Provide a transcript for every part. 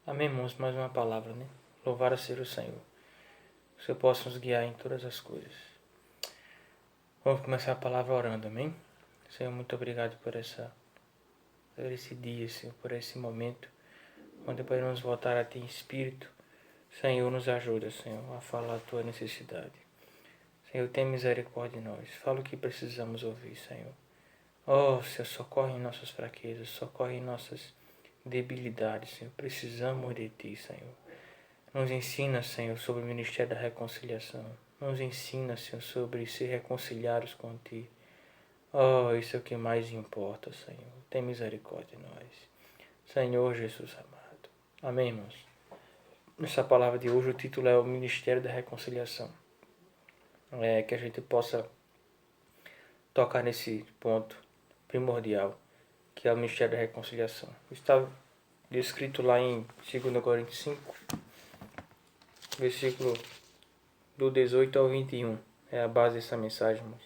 Amém, irmãos? Mais uma palavra, né? Louvado seja o Senhor. Que o Senhor possa nos guiar em todas as coisas. Vamos começar a palavra orando, amém? Senhor, muito obrigado por esse dia, Senhor, por esse momento, onde podemos voltar a Ti em espírito. Senhor, nos ajuda, Senhor, a falar a Tua necessidade. Senhor, tenha misericórdia de nós. Fala o que precisamos ouvir, Senhor. Oh, Senhor, socorre em nossas fraquezas, socorre em nossas debilidades, Senhor. Precisamos de Ti, Senhor. Nos ensina, Senhor, sobre o ministério da reconciliação. Nos ensina, Senhor, sobre ser reconciliados com Ti. Oh, isso é o que mais importa, Senhor. Tem misericórdia de nós. Senhor Jesus amado. Amém, irmãos? Nessa palavra de hoje, o título é o Ministério da Reconciliação. Que a gente possa tocar nesse ponto primordial, que é o Ministério da Reconciliação. Está descrito lá em 2 Coríntios 5, versículo do 18 ao 21. É a base dessa mensagem, irmãos.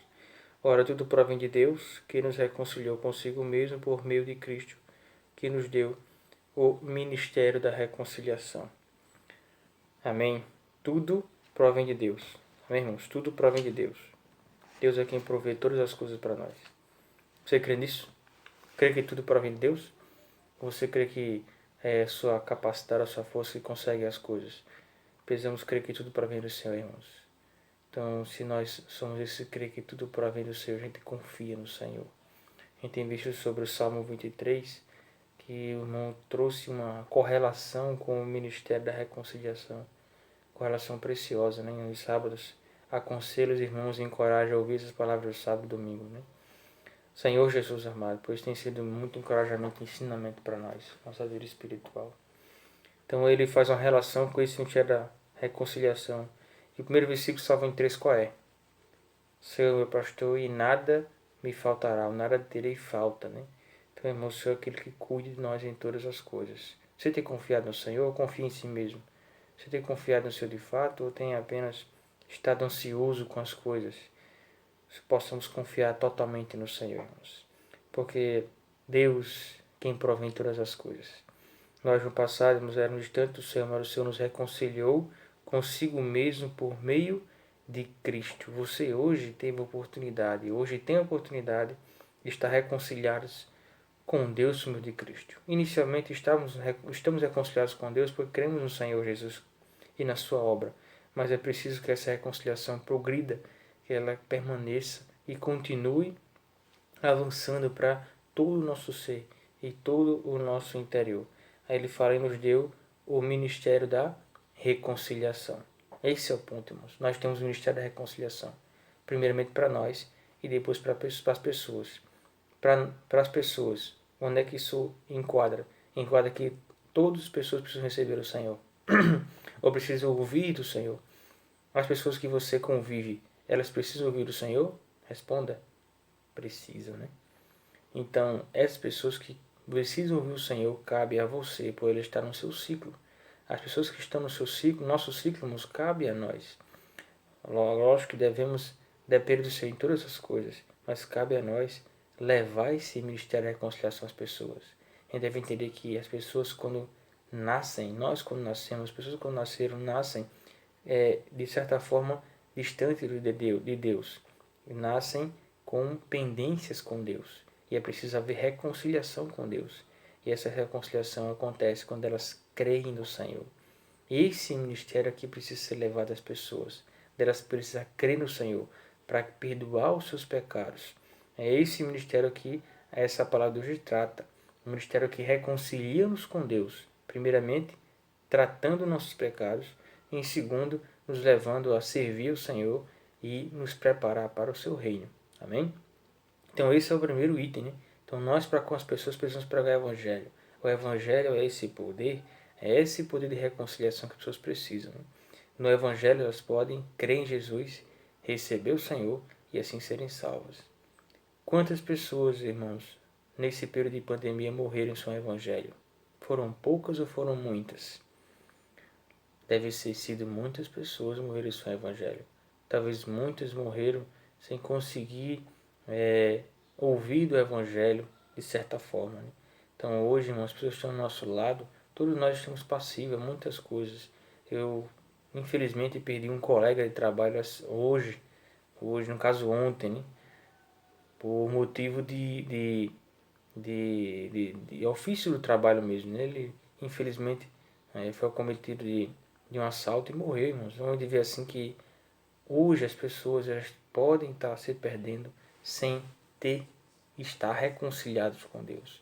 Ora, tudo provém de Deus, que nos reconciliou consigo mesmo por meio de Cristo, que nos deu o ministério da reconciliação. Amém? Tudo provém de Deus. Amém, irmãos? Tudo provém de Deus. Deus é quem provê todas as coisas para nós. Você crê nisso? Crê que tudo provém de Deus? Ou você crê que é sua capacidade, a sua força que consegue as coisas? Precisamos crer que tudo provém do Senhor, irmãos. Então, se nós somos esse crer que tudo provém do Senhor, a gente confia no Senhor. A gente tem visto sobre o Salmo 23, que o irmão trouxe uma correlação com o ministério da reconciliação. Correlação preciosa, né? Nos sábados, aconselho os irmãos e encorajo a ouvir as palavras do sábado e domingo, né? Senhor Jesus amado, pois tem sido muito encorajamento e ensinamento para nós, nossa vida espiritual. Então ele faz uma relação com esse ministério da reconciliação. E o primeiro versículo, Salmo 23, qual é? Senhor, meu pastor, e nada me faltará, ou nada terei falta, né? Então, irmão, o Senhor é aquele que cuide de nós em todas as coisas. Você tem confiado no Senhor ou confia em si mesmo? Você tem confiado no Senhor de fato ou tem apenas estado ansioso com as coisas? Possamos confiar totalmente no Senhor, irmãos. Porque Deus quem provém todas as coisas. Nós no passado éramos distantes do Senhor, mas o Senhor nos reconciliou consigo mesmo por meio de Cristo. Você hoje teve a oportunidade, hoje tem a oportunidade de estar reconciliados com Deus por meio de Cristo. Inicialmente estamos reconciliados com Deus porque cremos no Senhor Jesus e na sua obra. Mas é preciso que essa reconciliação progrida, que ela permaneça e continue avançando para todo o nosso ser e todo o nosso interior. Aí ele fala e nos deu o ministério da reconciliação. Esse é o ponto, irmãos. Nós temos o ministério da reconciliação. Primeiramente para nós e depois para as pessoas. Para as pessoas, onde é que isso enquadra? Enquadra que todas as pessoas precisam receber o Senhor. Ou precisam ouvir do Senhor. As pessoas que você convive, elas precisam ouvir do Senhor? Responda. Precisam, né? Então, essas pessoas que precisam ouvir o Senhor, cabe a você, por Ele estar no seu ciclo. As pessoas que estão no seu ciclo, nosso ciclo, nos cabe a nós. Lógico que devemos depender do Senhor em todas as coisas, mas cabe a nós levar esse ministério da reconciliação às pessoas. A gente deve entender que as pessoas quando nascem, nós quando nascemos, as pessoas quando nasceram, nascem de certa forma distantes de Deus. Nascem com pendências com Deus. E é preciso haver reconciliação com Deus. E essa reconciliação acontece quando elas creem no Senhor. Esse ministério aqui precisa ser levado às pessoas. Elas precisam crer no Senhor para perdoar os seus pecados. É esse ministério aqui, essa palavra de hoje trata. Um ministério que reconcilia-nos com Deus. Primeiramente, tratando nossos pecados. E em segundo, nos levando a servir o Senhor e nos preparar para o seu reino. Amém? Então esse é o primeiro item, né? Então nós para com as pessoas precisamos pregar o Evangelho. O Evangelho é esse poder de reconciliação que as pessoas precisam. Né? No Evangelho elas podem crer em Jesus, receber o Senhor e assim serem salvas. Quantas pessoas, irmãos, nesse período de pandemia morreram sem o Evangelho? Foram poucas ou foram muitas? Deve ter sido muitas pessoas morreram sem o Evangelho. Talvez muitas morreram sem conseguir ouvir do Evangelho de certa forma. Né? Então hoje, irmãos, as pessoas estão ao nosso lado Todos nós estamos passivos a muitas coisas. Eu, infelizmente, perdi um colega de trabalho hoje, no caso ontem, né? Por motivo de ofício do trabalho mesmo, né? Ele, infelizmente, foi acometido de um assalto e morreu, irmãos. Vamos ver assim que hoje as pessoas elas podem estar se perdendo sem estar reconciliados com Deus.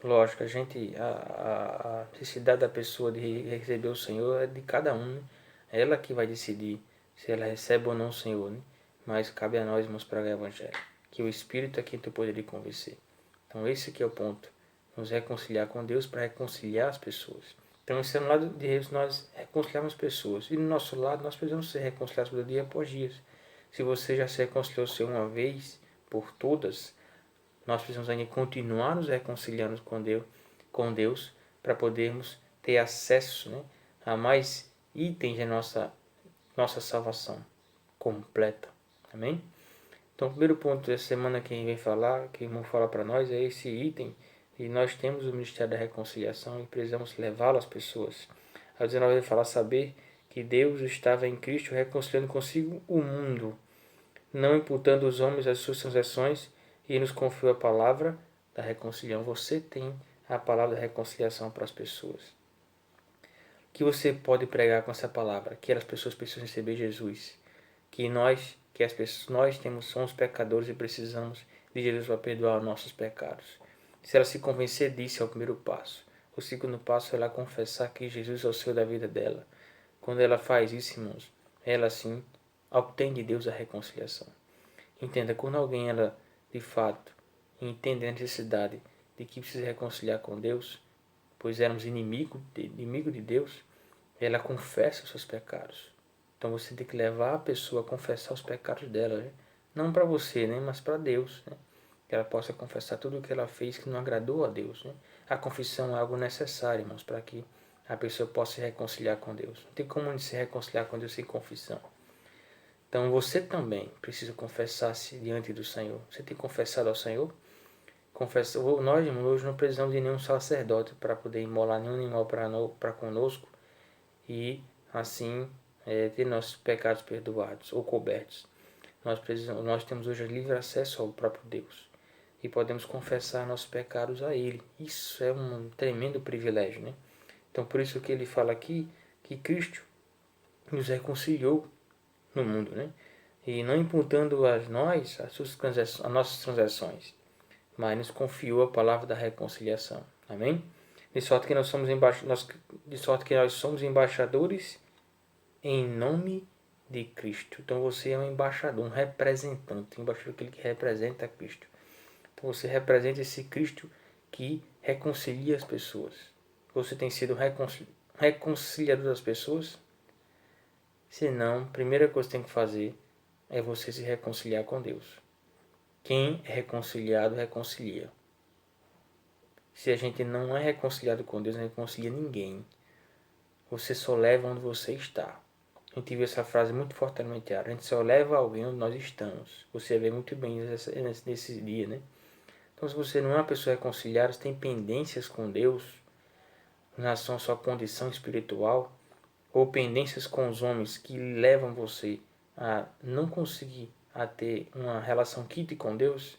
Lógico, a necessidade da pessoa de receber o Senhor é de cada um, né? É ela que vai decidir se ela recebe ou não o Senhor, né? Mas cabe a nós, irmãos, pregar o Evangelho. Que o Espírito é quem tem o poder de convencer. Então esse aqui é o ponto. Nos reconciliar com Deus para reconciliar as pessoas. Então esse é no lado de Deus, nós reconciliamos as pessoas. E no nosso lado, nós precisamos ser reconciliados por dia após dia. Se você já se reconciliou o Senhor uma vez por todas, nós precisamos ainda continuar nos reconciliando com Deus para podermos ter acesso, né, a mais itens da nossa salvação completa. Amém? Então, o primeiro ponto dessa semana que vem falar, que o irmão fala para nós, é esse item. E nós temos o Ministério da Reconciliação e precisamos levá-lo às pessoas. A 19 vai falar saber que Deus estava em Cristo reconciliando consigo o mundo, não imputando aos homens as suas transações, e nos confiou a palavra da reconciliação. Você tem a palavra da reconciliação para as pessoas. O que você pode pregar com essa palavra? Que as pessoas precisam receber Jesus. Somos pecadores e precisamos de Jesus para perdoar os nossos pecados. Se ela se convencer disso, é o primeiro passo. O segundo passo é ela confessar que Jesus é o Senhor da vida dela. Quando ela faz isso, irmãos, ela sim obtém de Deus a reconciliação. Entenda, quando alguém, ela de fato entende a necessidade de que precisa reconciliar com Deus, pois éramos inimigo de Deus, ela confessa os seus pecados. Então você tem que levar a pessoa a confessar os pecados dela, né? Não para você, né? Mas para Deus, né? Que ela possa confessar tudo o que ela fez que não agradou a Deus, né? A confissão é algo necessário, irmãos, para que a pessoa possa se reconciliar com Deus. Não tem como se reconciliar com Deus sem confissão. Então você também precisa confessar-se diante do Senhor. Você tem confessado ao Senhor? Nós, irmãos, hoje não precisamos de nenhum sacerdote para poder imolar nenhum animal para conosco e assim ter nossos pecados perdoados ou cobertos. Nós temos hoje livre acesso ao próprio Deus e podemos confessar nossos pecados a Ele. Isso é um tremendo privilégio, né? Então por isso que ele fala aqui que Cristo nos reconciliou no mundo, né? E não imputando a nós as nossas transações, mas nos confiou a palavra da reconciliação. Amém? De sorte que nós somos embaixadores em nome de Cristo. Então você é um embaixador, um representante, um embaixador, aquele que representa Cristo. Então você representa esse Cristo que reconcilia as pessoas. Você tem sido reconciliador das pessoas? Se não, a primeira coisa que tem que fazer é você se reconciliar com Deus. Quem é reconciliado, reconcilia. Se a gente não é reconciliado com Deus, não reconcilia ninguém. Você só leva onde você está. A gente viu essa frase muito fortemente. A gente só leva alguém onde nós estamos. Você vê muito bem nesse dia, né? Então, se você não é uma pessoa reconciliada, você tem pendências com Deus em relação à sua condição espiritual, ou pendências com os homens que levam você a não conseguir a ter uma relação quite com Deus,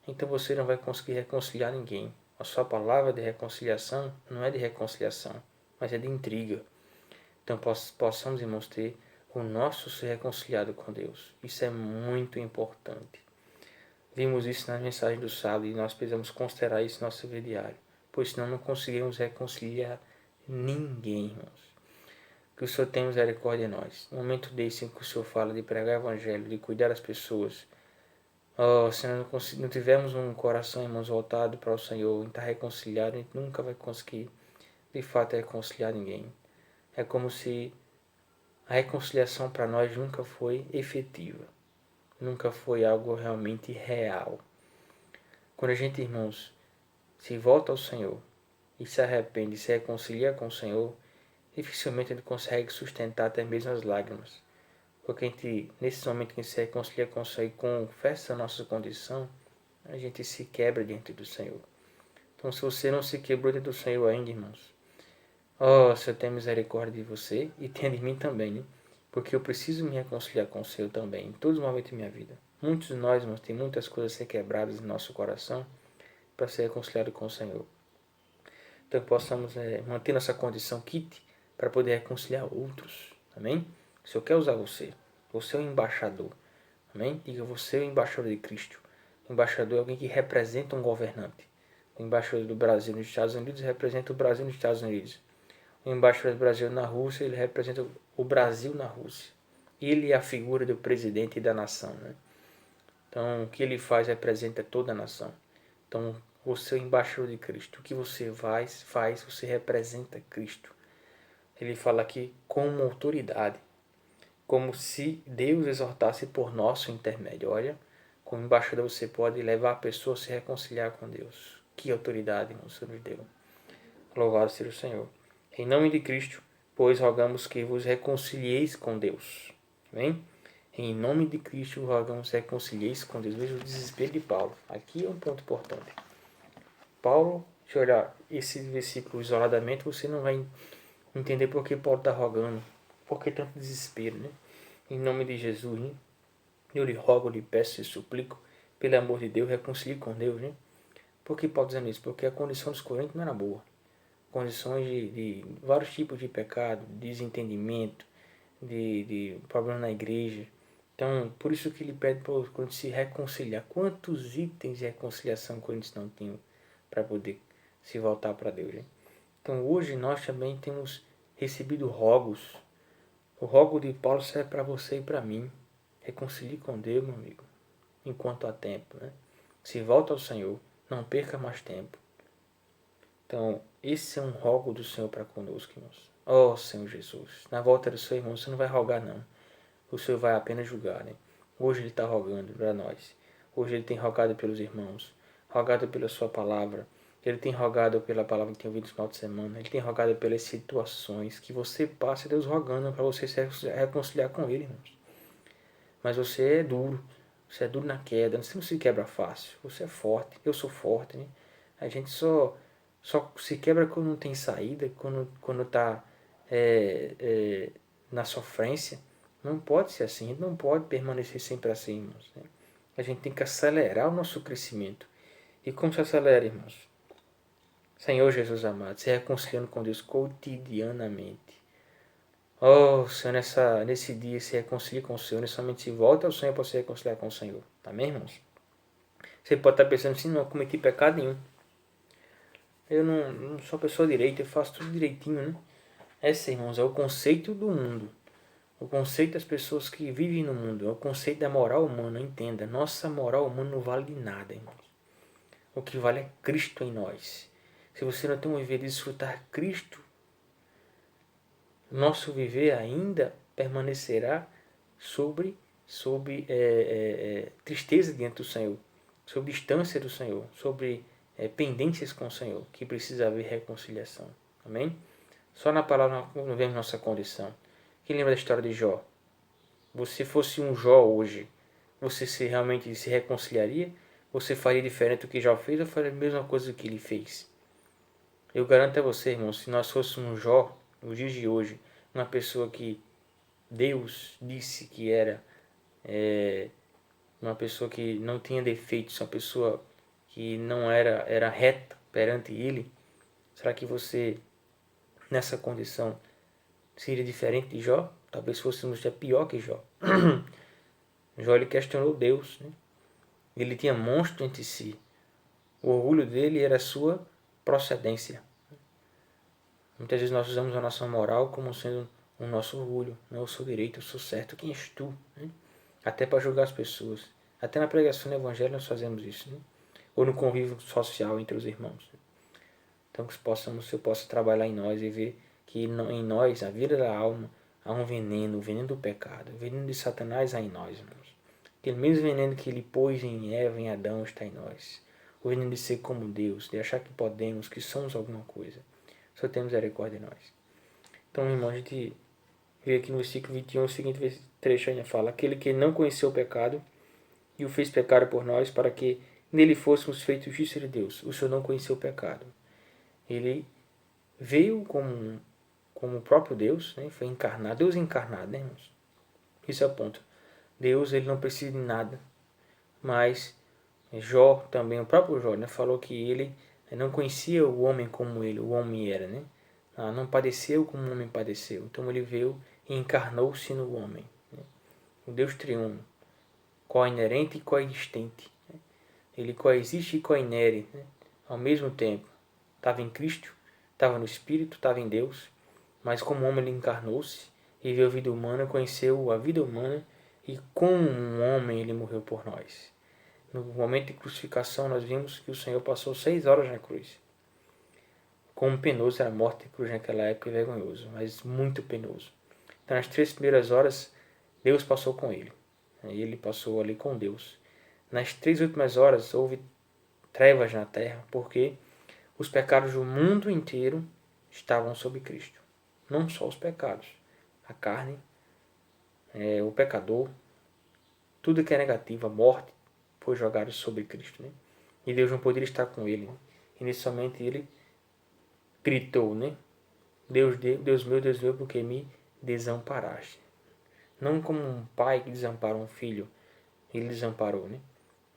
então você não vai conseguir reconciliar ninguém. A sua palavra de reconciliação não é de reconciliação, mas é de intriga. Então possamos, irmãos, ter o nosso ser reconciliado com Deus. Isso é muito importante. Vimos isso nas mensagens do sábado e nós precisamos considerar isso no nosso vida diário, pois senão não conseguiremos reconciliar ninguém, irmãos. Que o Senhor tenha misericórdia de nós. No momento desse em que o Senhor fala de pregar o Evangelho, de cuidar das pessoas, se nós não tivermos um coração, irmãos, voltado para o Senhor, em estar reconciliado, a gente nunca vai conseguir, de fato, reconciliar ninguém. É como se a reconciliação para nós nunca foi efetiva. Nunca foi algo realmente real. Quando a gente, irmãos, se volta ao Senhor e se arrepende, se reconcilia com o Senhor, dificilmente a gente consegue sustentar até mesmo as lágrimas. Porque a gente, nesse momento que a gente se reconcilia com o Senhor e confessa a nossa condição, a gente se quebra diante do Senhor. Então, se você não se quebrou diante do Senhor ainda, irmãos, Ó, Senhor, tenha misericórdia de você e tenha de mim também, né? Porque eu preciso me reconciliar com o Senhor também, em todos os momentos da minha vida. Muitos de nós, irmãos, tem muitas coisas a ser quebradas em nosso coração para ser reconciliado com o Senhor. Então possamos manter nossa condição kit para poder reconciliar outros. Amém? O Senhor quer usar você. Você é o embaixador. Amém? Diga, você é o embaixador de Cristo. O embaixador é alguém que representa um governante. O embaixador do Brasil nos Estados Unidos representa o Brasil nos Estados Unidos. O embaixador do Brasil na Rússia, ele representa o Brasil na Rússia. Ele é a figura do presidente da nação, né? Então, o que ele faz representa toda a nação. Então, você é o embaixador de Cristo. O que você faz, você representa Cristo. Ele fala aqui como autoridade, como se Deus exortasse por nosso intermédio. Olha, como embaixador você pode levar a pessoa a se reconciliar com Deus. Que autoridade o Senhor nos deu. Louvado seja o Senhor. Em nome de Cristo, pois rogamos que vos reconcilieis com Deus. Amém? Em nome de Cristo, rogamos que reconcilieis com Deus. Veja o desespero de Paulo. Aqui é um ponto importante. Paulo, se olhar esse versículo isoladamente, você não vai entender por que Paulo está rogando. Por que tanto desespero, né? Em nome de Jesus, né? Eu lhe rogo, lhe peço e suplico, pelo amor de Deus, reconcilie com Deus, né? Por que Paulo dizendo isso? Porque a condição dos coríntios não era boa. Condições de vários tipos de pecado, desentendimento, de problema na igreja. Então, por isso que ele pede para os coríntios se reconciliar. Quantos itens de reconciliação coríntios não tinham para poder se voltar para Deus, né? Então, hoje nós também temos recebido rogos. O rogo de Paulo serve para você e para mim. Reconcilie com Deus, meu amigo, enquanto há tempo, né? Se volta ao Senhor, não perca mais tempo. Então, esse é um rogo do Senhor para conosco, irmãos. Ó Senhor Jesus, na volta do seu irmão, você não vai rogar, não. O Senhor vai apenas julgar, né? Hoje Ele está rogando para nós. Hoje Ele tem rogado pelos irmãos, rogado pela sua palavra. Ele tem rogado pela palavra que tem ouvido no final de semana. Ele tem rogado pelas situações que você passa, Deus rogando para você se reconciliar com Ele, irmãos. Mas você é duro. Você é duro na queda. Você não se quebra fácil. Você é forte. Eu sou forte, né? A gente só se quebra quando não tem saída, quando está na sofrência. Não pode ser assim, a gente não pode permanecer sempre assim, irmãos, né? A gente tem que acelerar o nosso crescimento. E como se acelera, irmãos? Senhor Jesus amado, se reconciliando com Deus cotidianamente. Oh, Senhor, nesse dia se reconcilie com o Senhor, nesse momento se volta ao Senhor para se reconciliar com o Senhor. Amém, irmãos? Você pode estar pensando assim, não cometi pecado nenhum. Eu não sou pessoa direita, eu faço tudo direitinho, né? Esse, irmãos, é o conceito do mundo. O conceito das pessoas que vivem no mundo. É o conceito da moral humana, entenda. Nossa moral humana não vale de nada, irmãos. O que vale é Cristo em nós. Se você não tem um viver de desfrutar Cristo, nosso viver ainda permanecerá sobre tristeza diante do Senhor, sobre distância do Senhor, sobre pendências com o Senhor, que precisa haver reconciliação. Amém? Só na palavra não vemos nossa condição. Quem lembra da história de Jó? Você fosse um Jó hoje, você realmente se reconciliaria? Você faria diferente do que Jó fez ou faria a mesma coisa que ele fez? Eu garanto a você, irmão, se nós fôssemos um Jó, nos dias de hoje, uma pessoa que Deus disse que era uma pessoa que não tinha defeitos, uma pessoa que não era reta perante Ele, será que você, nessa condição, seria diferente de Jó? Talvez fôssemos até pior que Jó. Jó, ele questionou Deus, né? Ele tinha monstro entre si. O orgulho dele era a sua procedência. Muitas vezes nós usamos a nossa moral como sendo o nosso orgulho. Não, eu sou direito, eu sou certo. Quem és tu? Né? Até para julgar as pessoas. Até na pregação do Evangelho nós fazemos isso. Né? Ou no convívio social entre os irmãos. Então que eu possa trabalhar em nós e ver que em nós, a vida da alma, há um veneno, o veneno do pecado. O veneno de Satanás há em nós, irmãos. Aquele mesmo veneno que ele pôs em Eva, em Adão, está em nós. O veneno de ser como Deus, de achar que podemos, que somos alguma coisa. Só temos misericórdia de nós. Então, irmão, a gente vê aqui no versículo 21, o seguinte trecho ainda fala: aquele que não conheceu o pecado e o fez pecado por nós, para que nele fôssemos feitos justiça de Deus. O Senhor não conheceu o pecado. Ele veio como o próprio Deus, né? Foi encarnado, Deus encarnado, né, irmãos? Isso é o ponto. Deus, ele não precisa de nada, mas Jó também, o próprio Jó, né, falou que ele não conhecia o homem como o homem era, né? Não padeceu como o homem padeceu. Então ele veio e encarnou-se no homem, né? O Deus triuno, coinerente e coexistente, né? Ele coexiste e coinere, né, ao mesmo tempo. Estava em Cristo, estava no Espírito, estava em Deus, mas como homem ele encarnou-se e viveu a vida humana, conheceu a vida humana e como um homem ele morreu por nós. No momento de crucificação nós vimos que o Senhor passou 6 horas na cruz. Como penoso era a morte de cruz naquela época e vergonhoso, mas muito penoso. Então nas 3 primeiras horas Deus passou com ele. E ele passou ali com Deus. Nas 3 últimas horas houve trevas na terra, porque os pecados do mundo inteiro estavam sobre Cristo. Não só os pecados. A carne, o pecador, tudo que é negativo, a morte, foi jogado sobre Cristo, né? E Deus não poderia estar com ele, né? Inicialmente ele gritou, né? Deus meu, porque me desamparaste. Não como um pai que desampara um filho, ele desamparou, né?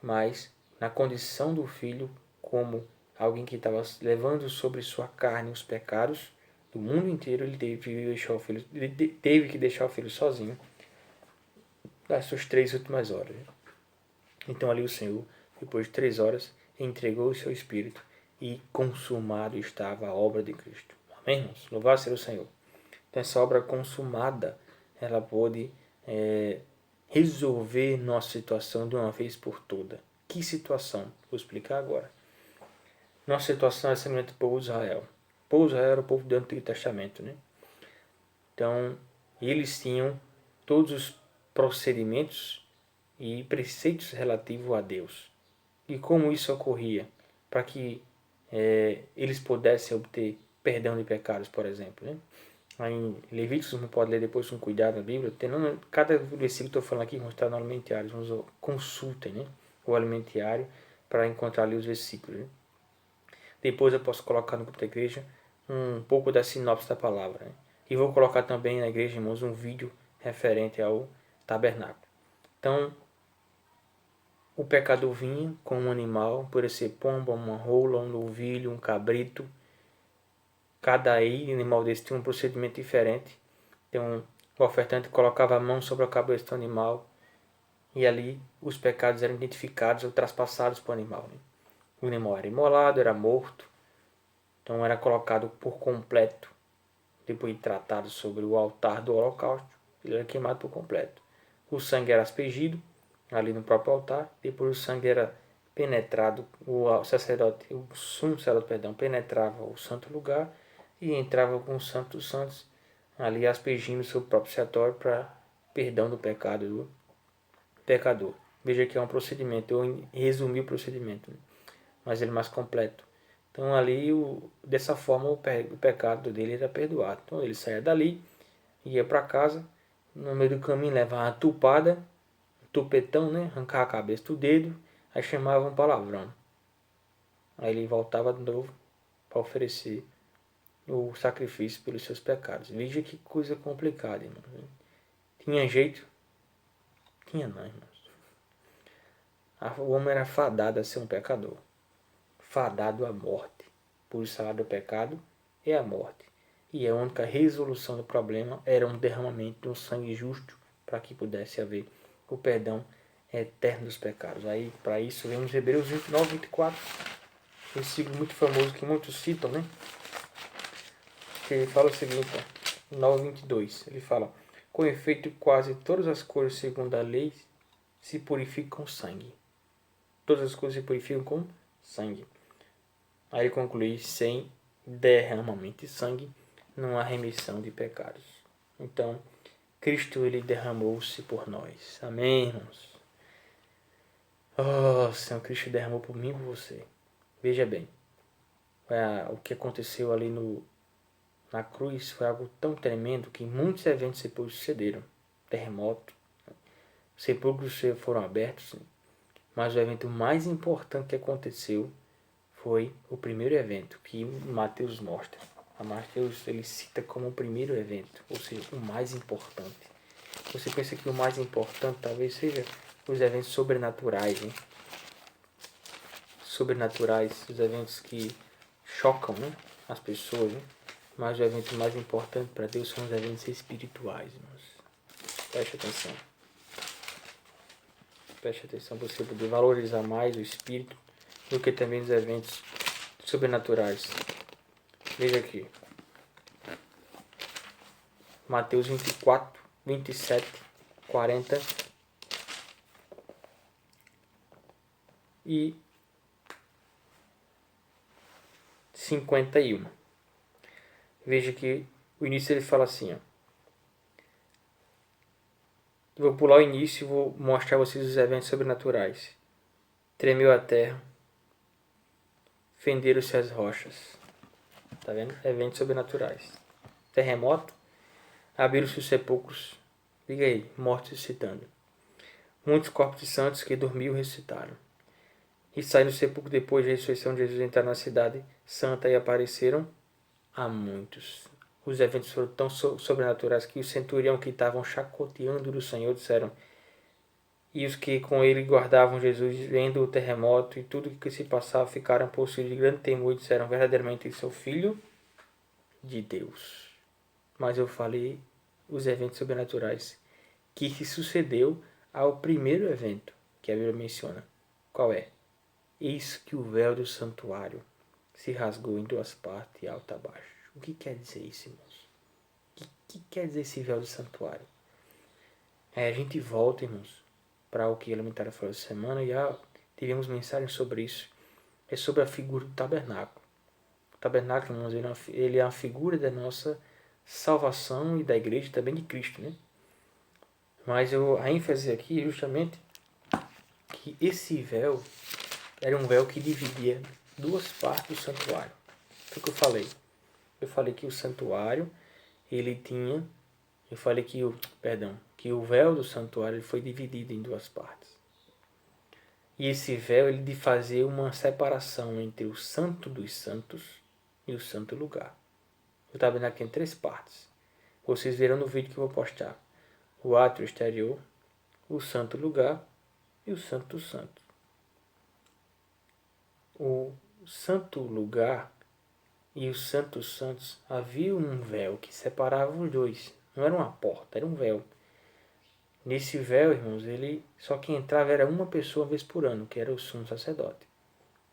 Mas na condição do filho, como alguém que estava levando sobre sua carne os pecados do mundo inteiro, ele teve que deixar o filho sozinho nas suas 3 últimas horas. Então ali o Senhor, depois de 3 horas, entregou o seu Espírito e consumado estava a obra de Cristo. Amém, irmãos? Louvado seja o Senhor. Então essa obra consumada, ela pôde resolver nossa situação de uma vez por toda. Que situação? Vou explicar agora. Nossa situação é semelhante ao povo de Israel. O povo de Israel era o povo do Antigo Testamento, né? Então, eles tinham todos os procedimentos e preceitos relativos a Deus. E como isso ocorria? Para que eles pudessem obter perdão de pecados, por exemplo, né? Aí em Levíticos, você pode ler depois com cuidado na Bíblia. Cada versículo que eu estou falando aqui mostrar no alimentiário. Consultem, né, o alimentiário para encontrar ali os versículos, né? Depois eu posso colocar no grupo da igreja um pouco da sinopse da palavra, né? E vou colocar também na igreja, irmãos, um vídeo referente ao tabernáculo. Então, o pecador vinha com um animal, poderia ser pomba, uma rola, um novilho, um cabrito. Cada animal desse tinha um procedimento diferente. Então, o ofertante colocava a mão sobre a cabeça do animal e ali os pecados eram identificados ou traspassados para o animal, né? O animal era imolado, era morto, então era colocado por completo, depois de tratado sobre o altar do holocausto, ele era queimado por completo. O sangue era aspergido ali no próprio altar, depois o sangue era penetrado, o sumo sacerdote, penetrava o santo lugar e entrava com o santo dos santos, ali aspergindo o seu próprio expiatório para perdão do pecado do pecador. Veja que é um procedimento, eu resumi o procedimento, né? Mas ele é mais completo. Então ali, dessa forma, o pecado dele era perdoado. Então ele saía dali, ia para casa, no meio do caminho levava uma tupada, um tupetão, né? Arrancava a cabeça do dedo, aí chamava um palavrão. Aí ele voltava de novo para oferecer o sacrifício pelos seus pecados. Veja que coisa complicada, irmão. Tinha jeito? Tinha não, irmãos. O homem era fadado a ser um pecador. Fadado à morte. Por o salário do pecado é a morte. E a única resolução do problema era um derramamento de um sangue justo para que pudesse haver o perdão eterno dos pecados. Aí, para isso, vemos Hebreus 29, 24. Versículo muito famoso que muitos citam, né? Que ele fala o seguinte, 9, 22. Ele fala: com efeito, quase todas as coisas segundo a lei se purificam com sangue. Todas as coisas se purificam com sangue. Aí ele conclui: sem derramamento de sangue não há remissão de pecados. Então, Cristo ele derramou-se por nós. Amém, irmãos? Oh, Senhor, Cristo derramou por mim e por você. Veja bem, o que aconteceu ali na cruz foi algo tão tremendo que muitos eventos depois sucederam. Terremoto, sepulcros foram abertos, mas o evento mais importante que aconteceu foi o primeiro evento que Mateus mostra. a Mateus ele cita como o primeiro evento, ou seja, o mais importante. Você pensa que o mais importante talvez seja os eventos sobrenaturais, né? Sobrenaturais, os eventos que chocam, né, as pessoas, né? Mas o evento mais importante para Deus são os eventos espirituais, irmãos. Preste atenção. Preste atenção para você poder valorizar mais o espírito do que também os eventos sobrenaturais. Veja aqui. Mateus 24, 27, 40 e 51. Veja que o início ele fala assim, ó. Vou pular o início e vou mostrar a vocês os eventos sobrenaturais. Tremeu a terra. Fenderam-se as rochas. Tá vendo? Eventos sobrenaturais. Terremoto. Abriram-se os sepulcros. Liga aí, mortos ressuscitando. Muitos corpos de santos que dormiam ressuscitaram. E saíram do sepulcro depois da ressurreição de Jesus, entraram na cidade santa e apareceram a muitos. Os eventos foram tão sobrenaturais que o centurião que estavam chacoteando do Senhor disseram, e os que com ele guardavam Jesus, vendo o terremoto e tudo o que se passava, ficaram possuídos de grande temor e disseram, verdadeiramente isso é o Filho de Deus. Mas eu falei os eventos sobrenaturais que se sucedeu ao primeiro evento que a Bíblia menciona. Qual é? Eis que o véu do santuário se rasgou em duas partes, alto a baixo. O que quer dizer isso, irmãos? O que quer dizer esse véu do santuário? A gente volta, irmãos, para o que a Elementária falou essa semana, e já tivemos mensagens sobre isso. É sobre a figura do tabernáculo. O tabernáculo, irmãos, ele é a figura da nossa salvação e da igreja, também de Cristo, né? Mas a ênfase aqui é justamente que esse véu era um véu que dividia duas partes do santuário. Foi o que eu falei. Eu falei que o santuário, ele tinha... que o véu do santuário ele foi dividido em duas partes. E esse véu, ele fazia uma separação entre o santo dos santos e o santo lugar. O tabernáculo tem três partes. Vocês verão no vídeo que eu vou postar. O átrio exterior, o santo lugar e o santo dos santos. O santo lugar e os santos santos havia um véu que separava os dois. Não era uma porta, era um véu. Nesse véu, irmãos, só quem entrava era uma pessoa uma vez por ano, que era o sumo sacerdote,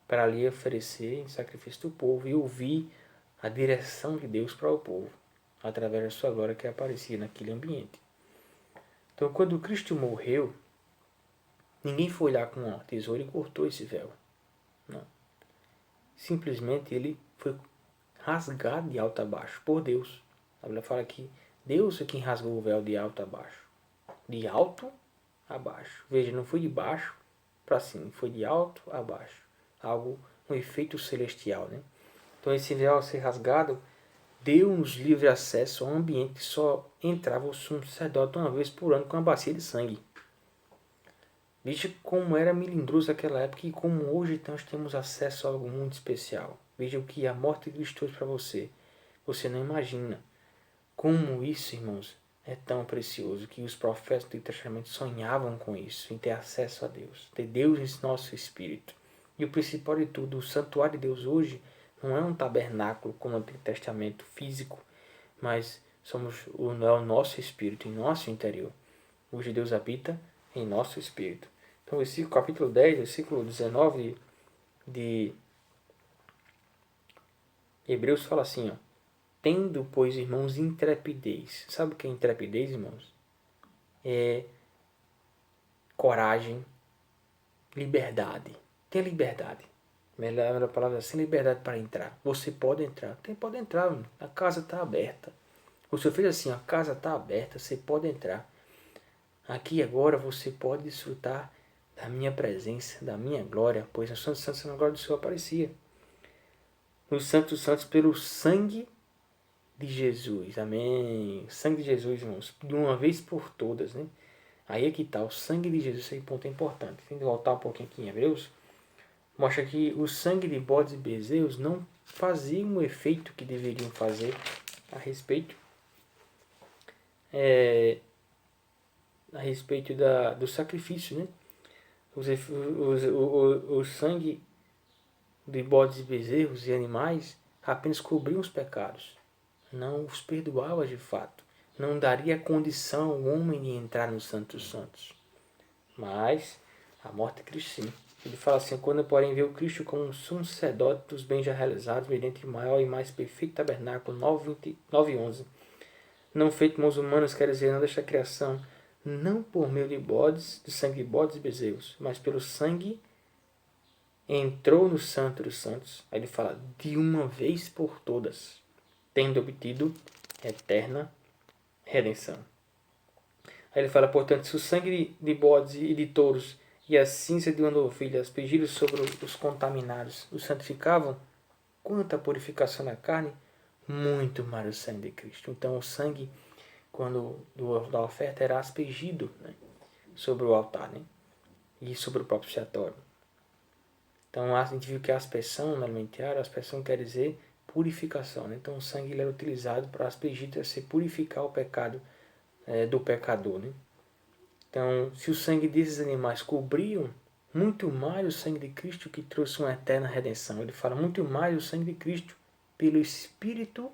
para ali oferecer em sacrifício do povo e ouvir a direção de Deus para o povo, através da sua glória que aparecia naquele ambiente. Então, quando Cristo morreu, ninguém foi lá com uma tesoura e cortou esse véu. Não. Simplesmente ele foi rasgado de alto a baixo por Deus. A Bíblia fala que Deus é quem rasgou o véu de alto a baixo. De alto a baixo. Veja, não foi de baixo para cima, foi de alto a baixo. Um efeito celestial, né? Então esse véu ao ser rasgado deu-nos livre acesso a um ambiente que só entrava o sumo sacerdote uma vez por ano com uma bacia de sangue. Veja como era melindroso naquela época e como hoje nós temos acesso a algo muito especial. Veja o que a morte de Cristo trouxe para você. Você não imagina como isso, irmãos, é tão precioso que os profetas do Antigo Testamento sonhavam com isso, em ter acesso a Deus, ter Deus em nosso espírito. E o principal de tudo, o santuário de Deus hoje não é um tabernáculo como no Antigo Testamento físico, mas é o nosso espírito, em nosso interior. Hoje Deus habita em nosso espírito. Então, capítulo 10, versículo 19 de Hebreus fala assim, ó. Tendo, pois, irmãos, intrepidez. Sabe o que é intrepidez, irmãos? É coragem, liberdade. Tem liberdade. Melhor palavra assim, liberdade para entrar. Você pode entrar. Pode entrar, irmão. A casa está aberta. O Senhor fez assim, a casa está aberta, você pode entrar. Aqui agora você pode desfrutar da minha presença, da minha glória, pois a Santo Santos, a glória do Senhor aparecia. Os santos santos pelo sangue de Jesus, amém. Sangue de Jesus, irmãos, de uma vez por todas, né? Aí é que está, o sangue de Jesus, esse ponto é importante. Tem que voltar um pouquinho aqui em Hebreus. Mostra que o sangue de bodes e bezerros não faziam o efeito que deveriam fazer a respeito do sacrifício, né? O sangue de bodes e bezerros e animais apenas cobriam os pecados, não os perdoava de fato, não daria condição ao homem de entrar no Santo dos Santos. Mas a morte de Cristo sim. Ele fala assim: quando porém vê o Cristo como um sumo sacerdote dos bens já realizados, mediante o maior e mais perfeito tabernáculo, 9:11, não feito mãos humanas, quer dizer, não desta criação, não por meio de bodes, de sangue de bodes e bezerros, mas pelo sangue entrou no Santo dos Santos. Aí ele fala: de uma vez por todas, tendo obtido eterna redenção. Aí ele fala: portanto, se o sangue de bodes e de touros e a cinza de uma novilha aspergidos sobre os contaminados os santificavam, quanto à purificação da carne, muito mais o sangue de Cristo. Então o sangue, quando da oferta, era aspergido, né, sobre o altar, né, e sobre o próprio expiatório. Então a gente viu que a aspersão no alimentário, a aspersão quer dizer purificação, né? Então o sangue ele era utilizado para aspergir, para se purificar o pecado do pecador, né? Então, se o sangue desses animais cobriam, muito mais o sangue de Cristo que trouxe uma eterna redenção. Ele fala muito mais o sangue de Cristo pelo Espírito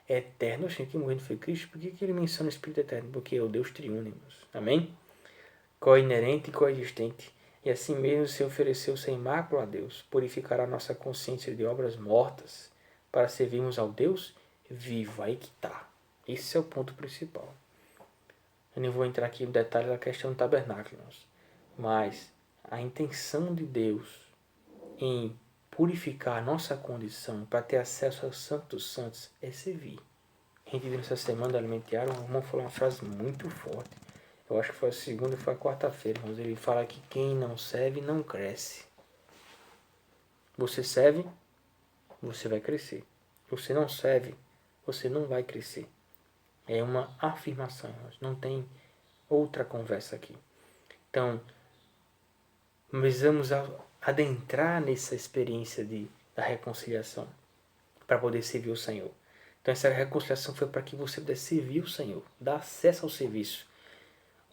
eterno. Oxe, que morrendo foi Cristo. Por que ele menciona o Espírito eterno? Porque é o Deus triuno, irmãos. Amém? Co-inerente e coexistente. E assim mesmo se ofereceu sem mácula a Deus, purificará nossa consciência de obras mortas, para servirmos ao Deus vivo. Aí que está. Esse é o ponto principal. Eu não vou entrar aqui no detalhe da questão do tabernáculo, mas a intenção de Deus em purificar a nossa condição para ter acesso aos Santos Santos é servir. A gente viu nessa semana do Alimentário, o irmão falou uma frase muito forte. Eu acho que foi a segunda e foi a quarta-feira, mas ele fala que quem não serve não cresce. Você serve, você vai crescer. Você não serve, você não vai crescer. É uma afirmação, não tem outra conversa aqui. Então, precisamos adentrar nessa experiência da reconciliação para poder servir o Senhor. Então, essa reconciliação foi para que você pudesse servir o Senhor, dar acesso ao serviço.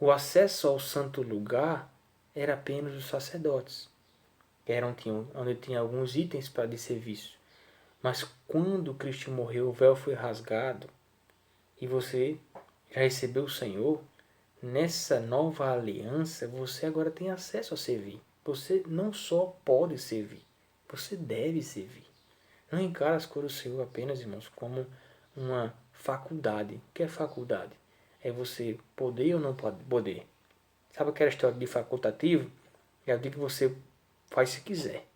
O acesso ao santo lugar era apenas dos sacerdotes, onde tinha alguns itens para de serviço. Mas quando Cristo morreu, o véu foi rasgado e você já recebeu o Senhor, nessa nova aliança você agora tem acesso a servir. Você não só pode servir, você deve servir. Não encara as coisas do Senhor apenas, irmãos, como uma faculdade. O que é faculdade? É você poder ou não poder. Sabe aquela história de facultativo? É o que você faz se quiser.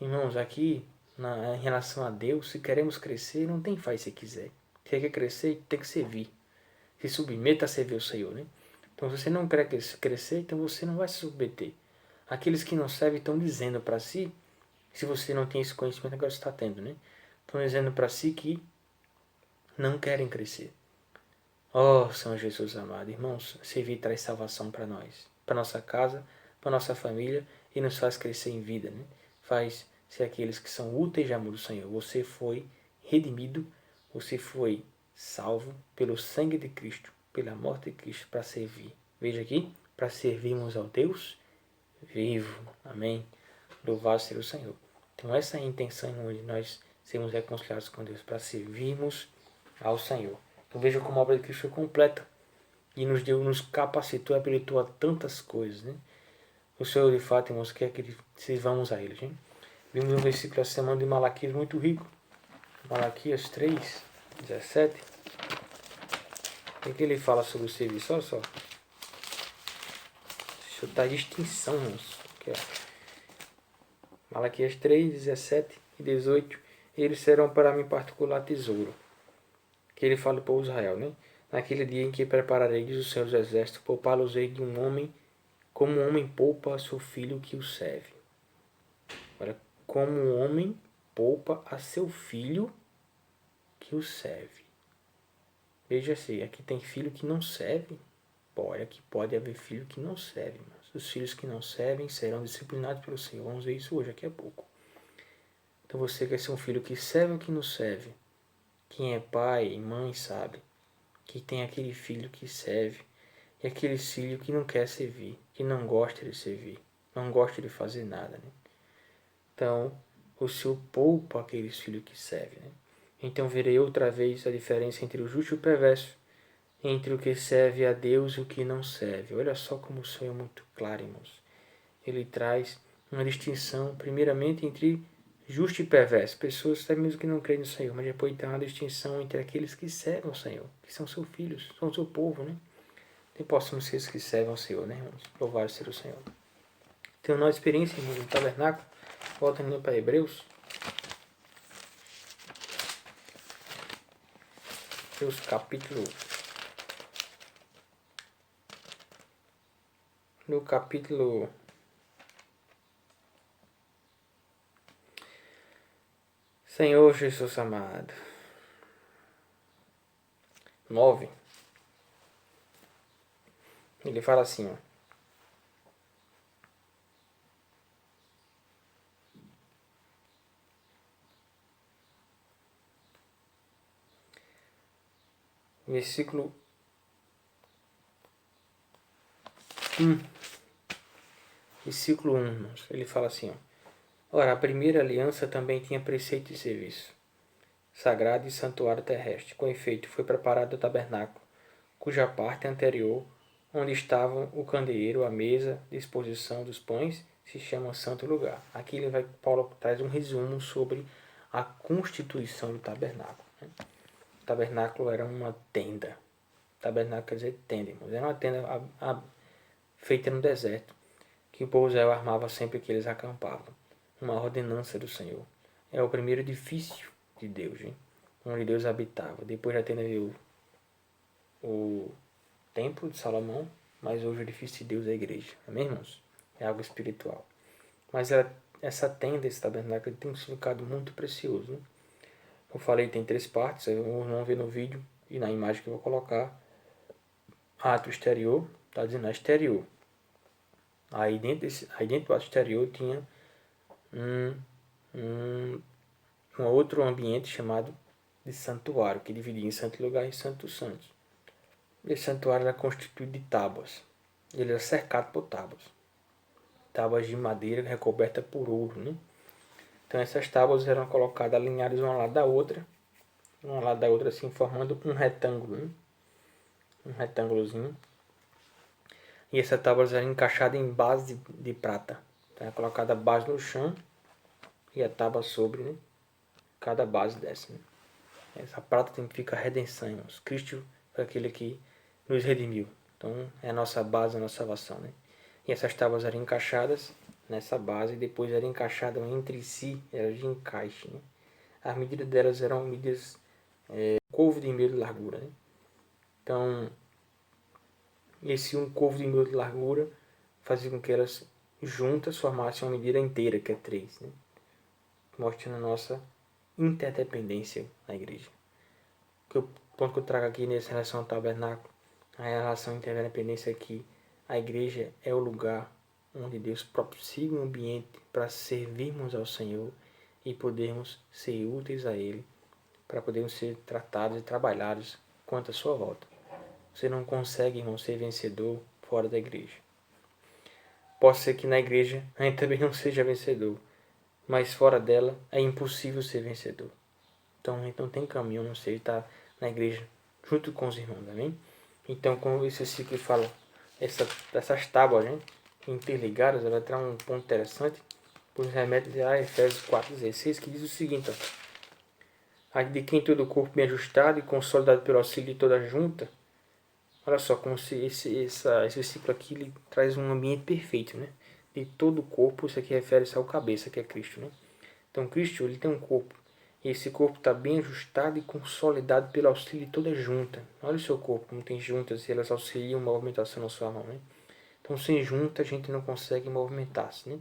Irmãos, aqui em relação a Deus, se queremos crescer, não tem faz se quiser. Se quer crescer, tem que servir. Se submeta a servir o Senhor, né? Então, se você não quer crescer, então você não vai se submeter. Aqueles que não servem estão dizendo para si, se você não tem esse conhecimento, agora você está tendo, né? Estão dizendo para si que não querem crescer. Oh, Senhor Jesus amado, irmãos, servir traz salvação para nós, para nossa casa, para nossa família e nos faz crescer em vida, né? Faz ser aqueles que são úteis de amor do Senhor. Você foi redimido, você foi salvo pelo sangue de Cristo, pela morte de Cristo, para servir. Veja aqui, para servirmos ao Deus vivo. Amém? Louvado seja o Senhor. Então essa é a intenção de nós sermos reconciliados com Deus, para servirmos ao Senhor. Então veja como a obra de Cristo foi completa e nos capacitou e habilitou a tantas coisas, né? O Senhor de fato, irmãos, quer que sirvamos a Ele, hein? Vimos um versículo essa semana de Malaquias muito rico. Malaquias 3, 17. O que ele fala sobre o serviço? Olha só. Isso está de extinção, irmãos. Aqui, Malaquias 3, 17 e 18. Eles serão para mim particular tesouro. Que ele fala para o Israel, né? Naquele dia em que prepararei, diz o Senhor dos Exércitos, poupá-los-ei de um homem, como um homem poupa a seu filho que o serve. Olha, como um homem poupa a seu filho que o serve. Veja assim, aqui tem filho que não serve. Olha, aqui pode haver filho que não serve, mas os filhos que não servem serão disciplinados pelo Senhor. Vamos ver isso hoje, aqui a pouco. Então você quer ser um filho que serve ou que não serve? Quem é pai e mãe sabe que tem aquele filho que serve e aquele filho que não quer servir, que não gosta de servir, não gosta de fazer nada, né? Então, o Senhor poupa aqueles filhos que servem, né? Então verei outra vez a diferença entre o justo e o perverso, entre o que serve a Deus e o que não serve. Olha só como o Senhor é muito claro, irmãos. Ele traz uma distinção, primeiramente, entre justo e perverso. Pessoas até mesmo que não creem no Senhor, mas depois tem uma distinção entre aqueles que servem ao Senhor, que são seus filhos, são seu povo, né? Nem possamos ser os que servem ao Senhor, né, irmãos? Louvado seja o Senhor. Tem uma experiência, irmãos, no tabernáculo. Volta para Hebreus. Hebreus capítulo... No capítulo... Senhor Jesus amado. 9. Ele fala assim, ó. Versículo 1. Versículo 1, irmãos. Ele fala assim, ó. Ora, a primeira aliança também tinha preceito e serviço, sagrado e santuário terrestre. Com efeito, foi preparado o tabernáculo, cuja parte anterior, onde estavam o candeeiro, a mesa de exposição dos pães, se chama Santo Lugar. Aqui Paulo traz um resumo sobre a constituição do tabernáculo, né? O tabernáculo era uma tenda. Tabernáculo quer dizer tenda, irmãos. Era uma tenda feita no deserto, que o povo de Israel armava sempre que eles acampavam. Uma ordenança do Senhor. É o primeiro edifício de Deus, hein? Onde Deus habitava. Depois da tenda veio o templo de Salomão, mas hoje o edifício de Deus é a igreja. Amém, irmãos? É algo espiritual. Mas essa tenda, esse tabernáculo, tem um significado muito precioso, né? Eu falei, tem 3 partes, vamos ver no vídeo e na imagem que eu vou colocar. Ato exterior, está dizendo exterior. Aí dentro do ato exterior tinha um outro ambiente chamado de santuário, que dividia em santo lugar e santo dos santos. Esse santuário era constituído de tábuas. Ele era cercado por tábuas. Tábuas de madeira recobertas por ouro, né? Então essas tábuas eram colocadas alinhadas uma ao lado da outra assim, formando um retângulo, né? Um retângulozinho. E essas tábuas eram encaixadas em base de prata. Então é colocada a base no chão e a tábua sobre, né? Cada base dessa, né? Essa prata significa redenção, irmãos. Cristo foi aquele que nos redimiu. Então é a nossa base, a nossa salvação, né? E essas tábuas eram encaixadas nessa base e depois eram encaixadas entre si, eram de encaixe, né? As medidas delas eram medidas covo de meio de largura, né? Então esse um covo de meio de largura fazia com que elas juntas formassem uma medida inteira, que é 3, né? Mostrando a nossa interdependência na igreja. O ponto que eu trago aqui nessa relação ao tabernáculo, a relação interdependência é que a igreja é o lugar onde Deus propicia um ambiente para servirmos ao Senhor e podermos ser úteis a Ele, para podermos ser tratados e trabalhados quanto à sua volta. Você não consegue, irmão, ser vencedor fora da igreja. Pode ser que na igreja a gente também não seja vencedor, mas fora dela é impossível ser vencedor. Então a gente não tem caminho, não sei, estar na igreja junto com os irmãos, amém? Então, como esse ciclo fala, essas tábuas, né, interligadas, ela traz um ponto interessante, pois remete a Efésios 4,16, que diz o seguinte, ó, de quem todo o corpo bem ajustado e consolidado pelo auxílio de toda a junta. Olha só, como se esse ciclo aqui ele traz um ambiente perfeito, né? De todo o corpo, isso aqui refere-se ao cabeça, que é Cristo, né? Então, Cristo ele tem um corpo. E esse corpo está bem ajustado e consolidado pelo auxílio de toda junta. Olha o seu corpo, como tem juntas e elas auxiliam a movimentação na sua mão, né? Então, sem junta, a gente não consegue movimentar-se, né?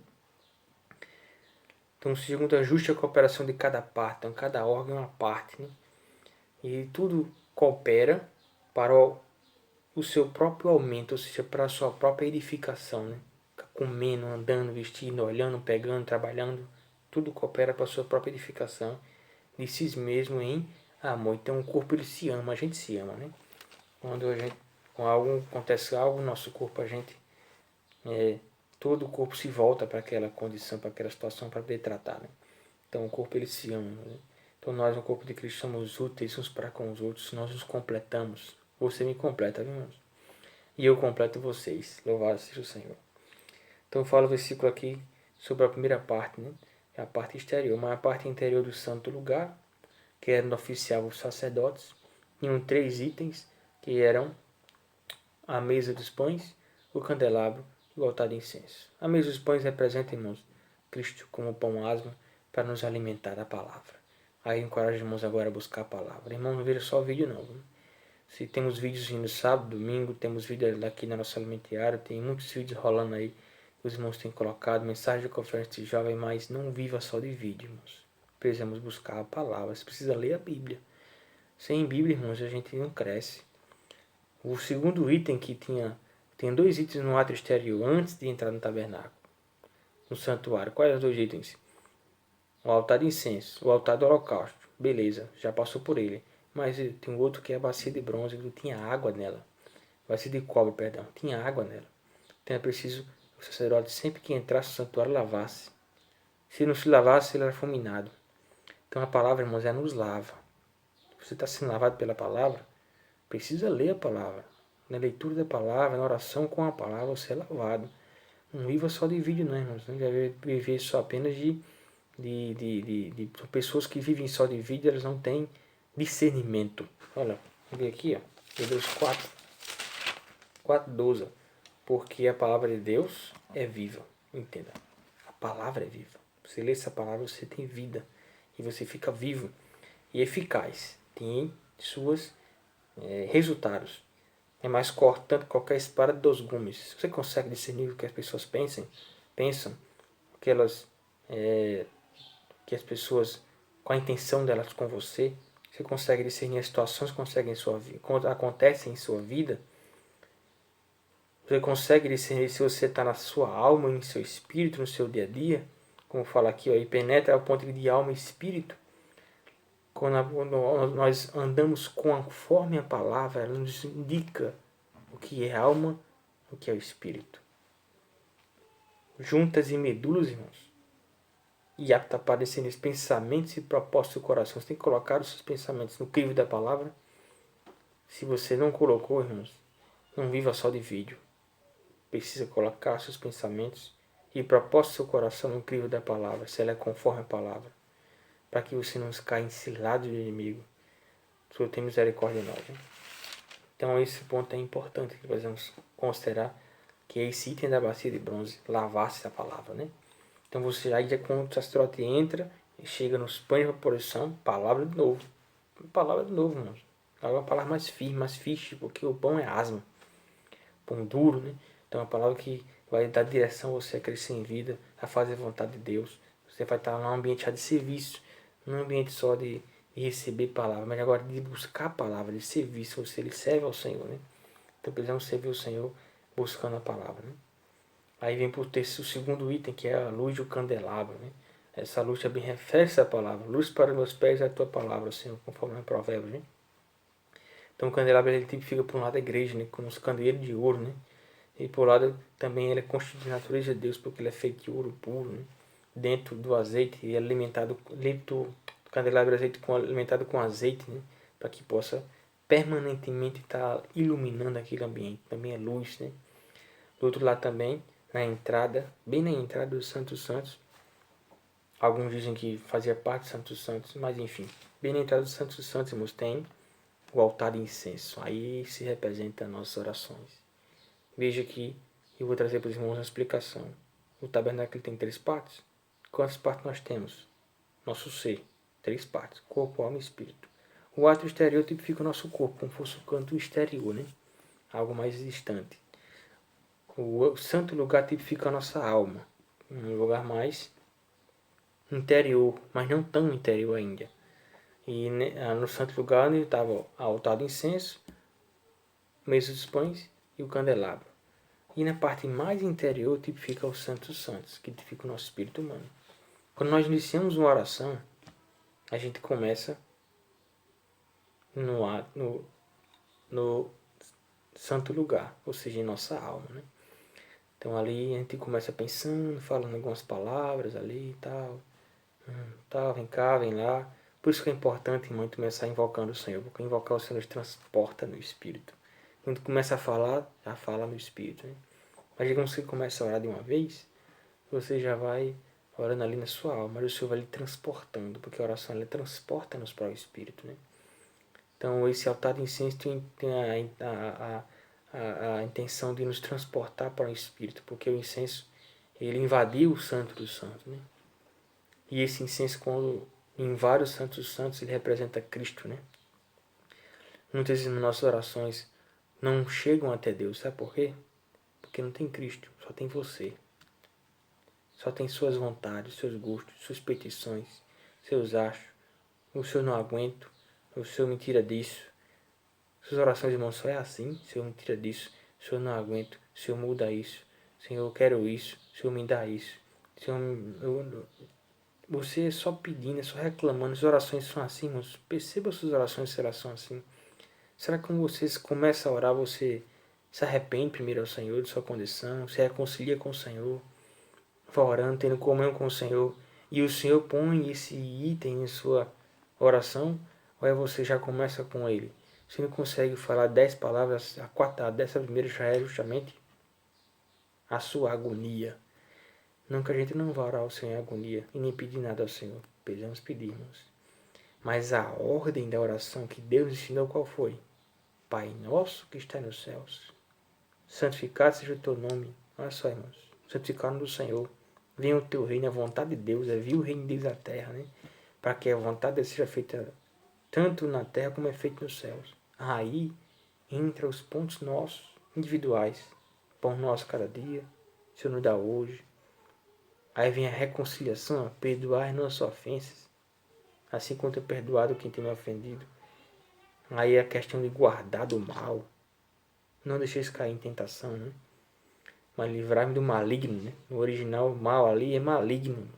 Então, se junta a justa cooperação de cada parte. Então, cada órgão é uma parte, né? E tudo coopera para o seu próprio aumento, ou seja, para a sua própria edificação, né? Comendo, andando, vestindo, olhando, pegando, trabalhando. Tudo coopera para a sua própria edificação de si mesmo em amor. Então o corpo ele se ama, a gente se ama, né? Quando acontece algo no nosso corpo, todo o corpo se volta para aquela condição, para aquela situação, para poder tratar, né? Então o corpo ele se ama, né? Então nós no corpo de Cristo somos úteis uns para com os outros, nós nos completamos. Você me completa, viu, irmãos? E eu completo vocês. Louvado seja o Senhor. Então fala o versículo aqui sobre a primeira parte, né? É a parte exterior, mas a parte interior do santo lugar, que era no oficial os sacerdotes, tinham 3 itens, que eram a mesa dos pães, o candelabro e o altar de incenso. A mesa dos pães representa, irmãos, Cristo como pão asmo para nos alimentar da palavra. Aí encorajo irmãos agora a buscar a palavra. Irmãos, não veja só o vídeo não. Viu? Se temos vídeos no sábado, domingo, temos vídeos aqui na nossa alimentária, tem muitos vídeos rolando aí. Os irmãos têm colocado mensagem de conferência de jovem, mas não viva só de vídeo, irmãos. Precisamos buscar a palavra, você precisa ler a Bíblia. Sem Bíblia, irmãos, a gente não cresce. O segundo item que tem 2 itens no ato exterior antes de entrar no tabernáculo, no santuário. Quais os 2 itens? O altar de incenso, o altar do holocausto. Beleza, já passou por ele. Mas tem um outro que é a bacia de bronze, que tinha água nela. Bacia de cobre, perdão, tinha água nela. Então é preciso o sacerdote, sempre que entrasse no santuário, lavasse. Se não se lavasse, ele era fulminado. Então a palavra, irmãos, nos lava. Você está sendo lavado pela palavra, precisa ler a palavra. Na leitura da palavra, na oração com a palavra, você é lavado. Não viva só de vídeo, não, irmãos. Não deve viver só apenas de pessoas que vivem só de vídeo, elas não têm discernimento. Olha, vamos ver aqui, ó, Hebreus 4:12. Porque a palavra de Deus é viva. Entenda. A palavra é viva. Você lê essa palavra, você tem vida. E você fica vivo e eficaz. Tem seus resultados. É mais cortante que qualquer espada de 2 gumes. Você consegue discernir o que as pessoas pensam, que as pessoas, com a intenção delas com você, você consegue discernir as situações que acontecem em sua vida. Você consegue discernir se você está na sua alma, em seu espírito, no seu dia a dia. Como fala aqui, ó, e penetra ao ponto de alma e espírito. Quando nós andamos conforme a palavra, ela nos indica o que é alma, o que é o espírito. Juntas e medulas, irmãos. E apta para discernir os pensamentos e propósitos do coração. Você tem que colocar os seus pensamentos no crivo da palavra. Se você não colocou, irmãos, não viva só de vídeo. Precisa colocar seus pensamentos e propósitos do seu coração no crivo da palavra, se ela é conforme a palavra. Para que você não caia em cilado do inimigo. O Senhor tem misericórdia de nós. Né? Então esse ponto é importante que nós vamos considerar, que é esse item da bacia de bronze, lavar-se a palavra, né? Então você aí quando o sacerdote entra e chega nos pães de vaporação, palavra de novo. Palavra de novo, irmãos. Agora é uma palavra mais firme, mais fixe, porque o pão é asma. Pão duro, né? Então é uma palavra que vai dar direção a você a crescer em vida, a fazer a vontade de Deus. Você vai estar num ambiente de serviço, num ambiente só de receber palavra, mas agora de buscar a palavra, de serviço, você ele serve ao Senhor, né? Então precisamos servir o Senhor buscando a palavra, né? Aí vem por ter o segundo item, que é a luz do candelabro, né? Essa luz também refere-se à palavra. Luz para meus pés é a tua palavra, Senhor, conforme é Provérbios, né? Então o candelabro ele tipifica por um lado a igreja, né? Como os candeeiros de ouro, né? E por outro lado também ele é constituído de natureza de Deus, porque ele é feito de ouro puro, né? Dentro do azeite e é alimentado, o candelabro alimentado com azeite, né? Para que possa permanentemente estar iluminando aquele ambiente. Também é luz, né? Do outro lado também, na entrada, bem na entrada do Santo dos Santos, alguns dizem que fazia parte do Santo dos Santos, mas enfim, bem na entrada do Santo dos Santos, irmãos, tem o altar de incenso. Aí se representa as nossas orações. Veja que eu vou trazer para os irmãos uma explicação. O tabernáculo tem 3 partes. Quantas partes nós temos? Nosso ser, 3 partes, corpo, alma e espírito. O ato exterior tipifica o nosso corpo, como fosse o canto exterior, né? Algo mais distante. O santo lugar tipifica a nossa alma, um lugar mais interior, mas não tão interior ainda. E no santo lugar onde estava o altar do incenso, mesa dos pães e o candelabro. E na parte mais interior tipifica o Santo dos Santos, que tipifica o nosso espírito humano. Quando nós iniciamos uma oração, a gente começa no santo lugar, ou seja, em nossa alma, né? Então ali a gente começa pensando, falando algumas palavras ali e tal. Tal, vem cá, vem lá. Por isso que é importante, irmão, começar invocando o Senhor, porque invocar o Senhor nos transporta no Espírito. Quando começa a falar, já fala no Espírito, né? Mas digamos que você começa a orar de uma vez, você já vai orando ali na sua alma, mas o Senhor vai lhe transportando, porque a oração ela transporta-nos para o Espírito, né? Então esse altar de incenso tem a intenção de nos transportar para o Espírito, porque o incenso ele invadiu o Santo dos Santos, né? E esse incenso, quando em vários santos santos, ele representa Cristo, né? Muitas vezes nossas orações não chegam até Deus, sabe por quê? Porque não tem Cristo, só tem você. Só tem suas vontades, seus gostos, suas petições, seus achos. O Senhor não aguento, o Senhor me tira disso. Suas orações, irmãos, só é assim, Senhor me tira disso, o Senhor não aguento, o Senhor muda isso, Senhor eu quero isso, o Senhor me dá isso. Senhor, você é só pedindo, é só reclamando. As orações são assim, irmãos. Perceba suas orações se elas são assim. Será que quando você começa a orar, você se arrepende primeiro ao Senhor de sua condição, se reconcilia com o Senhor, vai orando, tendo comunhão com o Senhor, e o Senhor põe esse item em sua oração, ou é você já começa com ele? Você não consegue falar 10 palavras, a 10ª primeira já é justamente a sua agonia. Não que a gente não vá orar ao Senhor em agonia e nem pedir nada ao Senhor. Precisamos pedir, irmãos. Mas a ordem da oração que Deus ensinou qual foi? Pai nosso que está nos céus, santificado seja o teu nome. Olha só, irmãos. Santificado do Senhor. Venha o teu reino, a vontade de Deus. É vir o reino de Deus na terra, né? Para que a vontade de Deus seja feita tanto na terra como é feita nos céus. Aí entra os pontos nossos, individuais. Pão nosso cada dia. O Senhor nos dá hoje. Aí vem a reconciliação, perdoar as nossas ofensas, assim como ter perdoado quem tem me ofendido. Aí a questão de guardar do mal, não deixeis cair em tentação, né? Mas livrar-me do maligno, né? No original, o mal ali é maligno.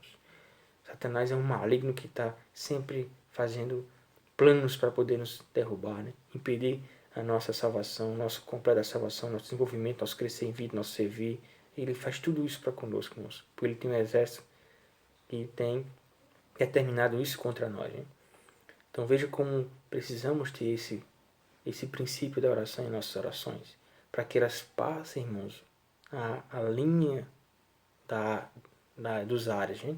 Satanás é um maligno que está sempre fazendo planos para poder nos derrubar, né? Impedir a nossa salvação, nosso completa salvação, nosso desenvolvimento, nosso crescer em vida, nosso servir. Ele faz tudo isso para conosco, irmãos. Porque ele tem um exército que tem determinado isso contra nós, né? Então veja como precisamos ter esse princípio da oração em nossas orações, para que elas passem, irmãos, a linha dos ares, né?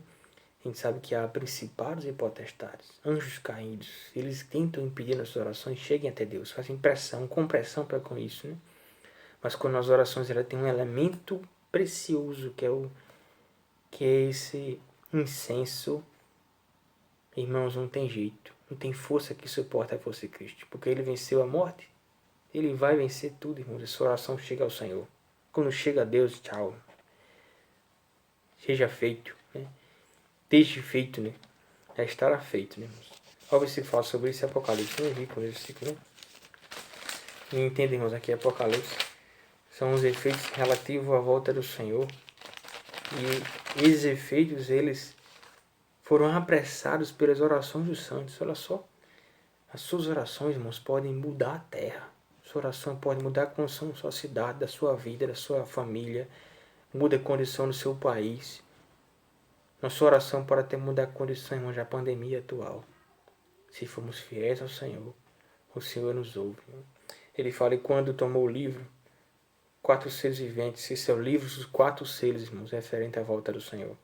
A gente sabe que há principados e potestades, anjos caídos, eles tentam impedir nossas orações, cheguem até Deus, fazem pressão, compressão para com isso, né? Mas quando as orações ela tem um elemento precioso que é esse incenso, irmãos, não tem jeito, não tem força que suporte a força de Cristo, porque ele venceu a morte, ele vai vencer tudo, irmãos. Essa oração chega ao Senhor. Quando chega a Deus, tchau. Seja feito, né? Esteja feito, né? Já estará feito, né, irmãos? Olha o versículo fala sobre isso, Apocalipse. Não vi com esse versículo, né? E entendem, irmãos, aqui Apocalipse são os efeitos relativos à volta do Senhor. E esses efeitos, eles foram apressados pelas orações dos santos. Olha só. As suas orações, irmãos, podem mudar a terra. Sua oração pode mudar a condição da sua cidade, da sua vida, da sua família. Muda a condição do seu país. Na sua oração pode até mudar a condição, irmãos, da pandemia atual. Se formos fiéis ao Senhor, o Senhor nos ouve. Ele fala, e quando tomou o livro, 4 seres viventes, esse é o livro dos 4 seres, irmãos, referente à volta do Senhor.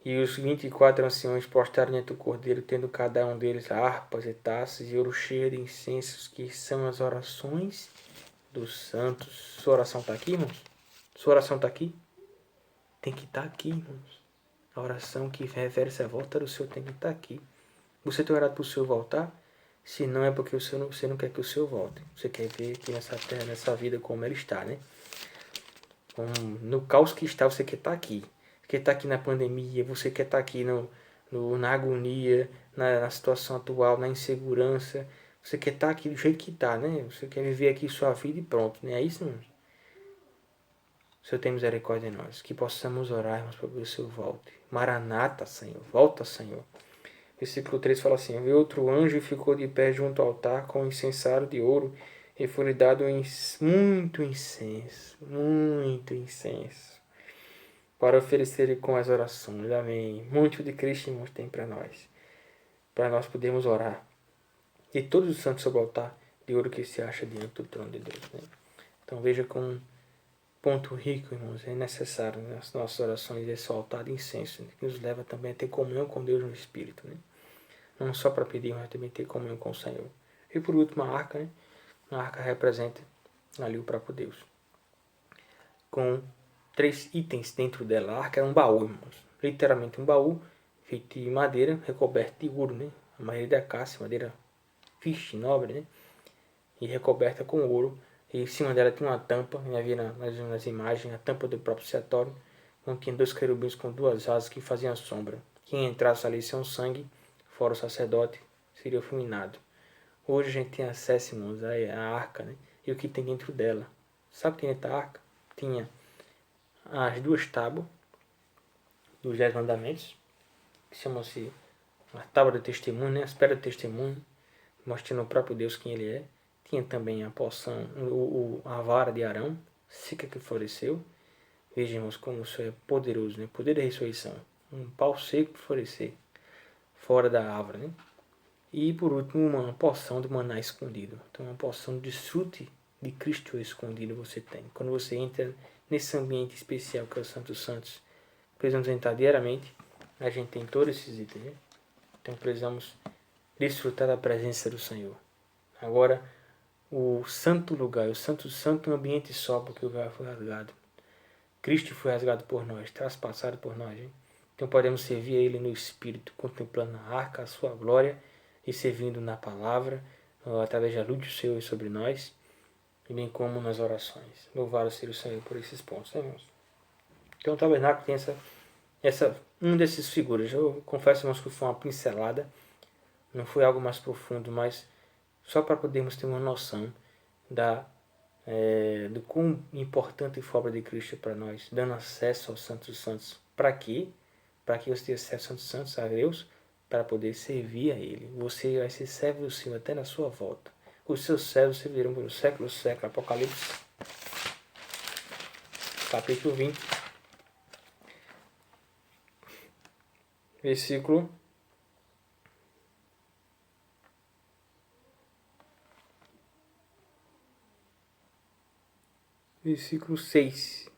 E os 24 anciões postaram diante do Cordeiro, tendo cada um deles harpas e taças e ouro cheio de incensos, que são as orações dos santos. Sua oração está aqui, irmãos? Sua oração está aqui? Tem que estar aqui, irmãos. A oração que refere-se à volta do Senhor tem que estar aqui. Você tem orado para o Senhor voltar? Se não, é porque você não quer que o Senhor volte. Você quer ver aqui nessa terra, nessa vida, como Ele está, né? No caos que está, você quer estar aqui. Você quer estar aqui na pandemia, você quer estar aqui na agonia, na situação atual, na insegurança. Você quer estar aqui do jeito que está, né? Você quer viver aqui sua vida e pronto, né? É isso, irmãos? o Senhor tem misericórdia de nós. Que possamos orar, irmãos, para que o Senhor volte. Maranata, Senhor. Volta, Senhor. Versículo 3 fala assim: veio outro anjo e ficou de pé junto ao altar com um incensário de ouro, e foi-lhe dado muito incenso, para oferecer com as orações. Amém. Muito de Cristo, irmãos, tem para nós podermos orar. E todos os santos sobre o altar de ouro que se acha diante do trono de Deus. Né? Então veja como ponto rico, irmãos, é necessário nas nossas orações esse altar de incenso, né? Que nos leva também a ter comunhão com Deus no Espírito. Né? Não só para pedir, mas também ter comunhão com o Senhor. E por último, a arca. Né? A arca representa ali o próprio Deus. Com 3 itens dentro dela. A arca é um baú, irmãos. Literalmente um baú feito de madeira, recoberto de ouro. Né? A madeira da acácia, madeira fixe, nobre, né? E recoberta com ouro. E em cima dela tinha uma tampa, havia nas imagens, a tampa do próprio propiciatório, onde tinha 2 querubins com 2 asas que faziam sombra. Quem entrasse ali sem o sangue, fora o sacerdote, seria fulminado. Hoje a gente tem acesso, irmãos, à arca, né? E o que tem dentro dela. Sabe o que tem dentro da arca? Tinha as 2 tábuas dos 10 mandamentos, que chamam-se a tábua do testemunho, né? As pedras do testemunho, mostrando o próprio Deus quem ele é. Tinha também a porção, a vara de Arão, seca que floresceu. Vejamos como isso é poderoso, né? Poder da ressurreição. Um pau seco que florescer fora da árvore, né? E por último, uma porção de maná escondido. Então, uma porção de desfrute de Cristo escondido você tem. Quando você entra nesse ambiente especial que é o Santo dos Santos, precisamos entrar diariamente. A gente tem todos esses itens, né? Então, precisamos desfrutar da presença do Senhor. Agora, o santo lugar, o santo santo é um ambiente só, porque o lugar foi rasgado. Cristo foi rasgado por nós, traspassado por nós. Hein? Então podemos servir a Ele no Espírito, contemplando a arca, a sua glória, e servindo na palavra, através da luz do Senhor sobre nós, e bem como nas orações. Louvado seja o Senhor por esses pontos, irmãos. Então o tabernáculo tem um desses figuras. Eu confesso, irmãos, que foi uma pincelada, não foi algo mais profundo, mas só para podermos ter uma noção do quão importante foi a obra de Cristo para nós, dando acesso aos Santos dos Santos. Para quê? Para que você tenha acesso aos Santos dos Santos, a Deus, para poder servir a Ele. Você vai ser servo do Senhor até na sua volta. Os seus servos servirão pelo século dos séculos. Apocalipse, capítulo 20, versículo 6.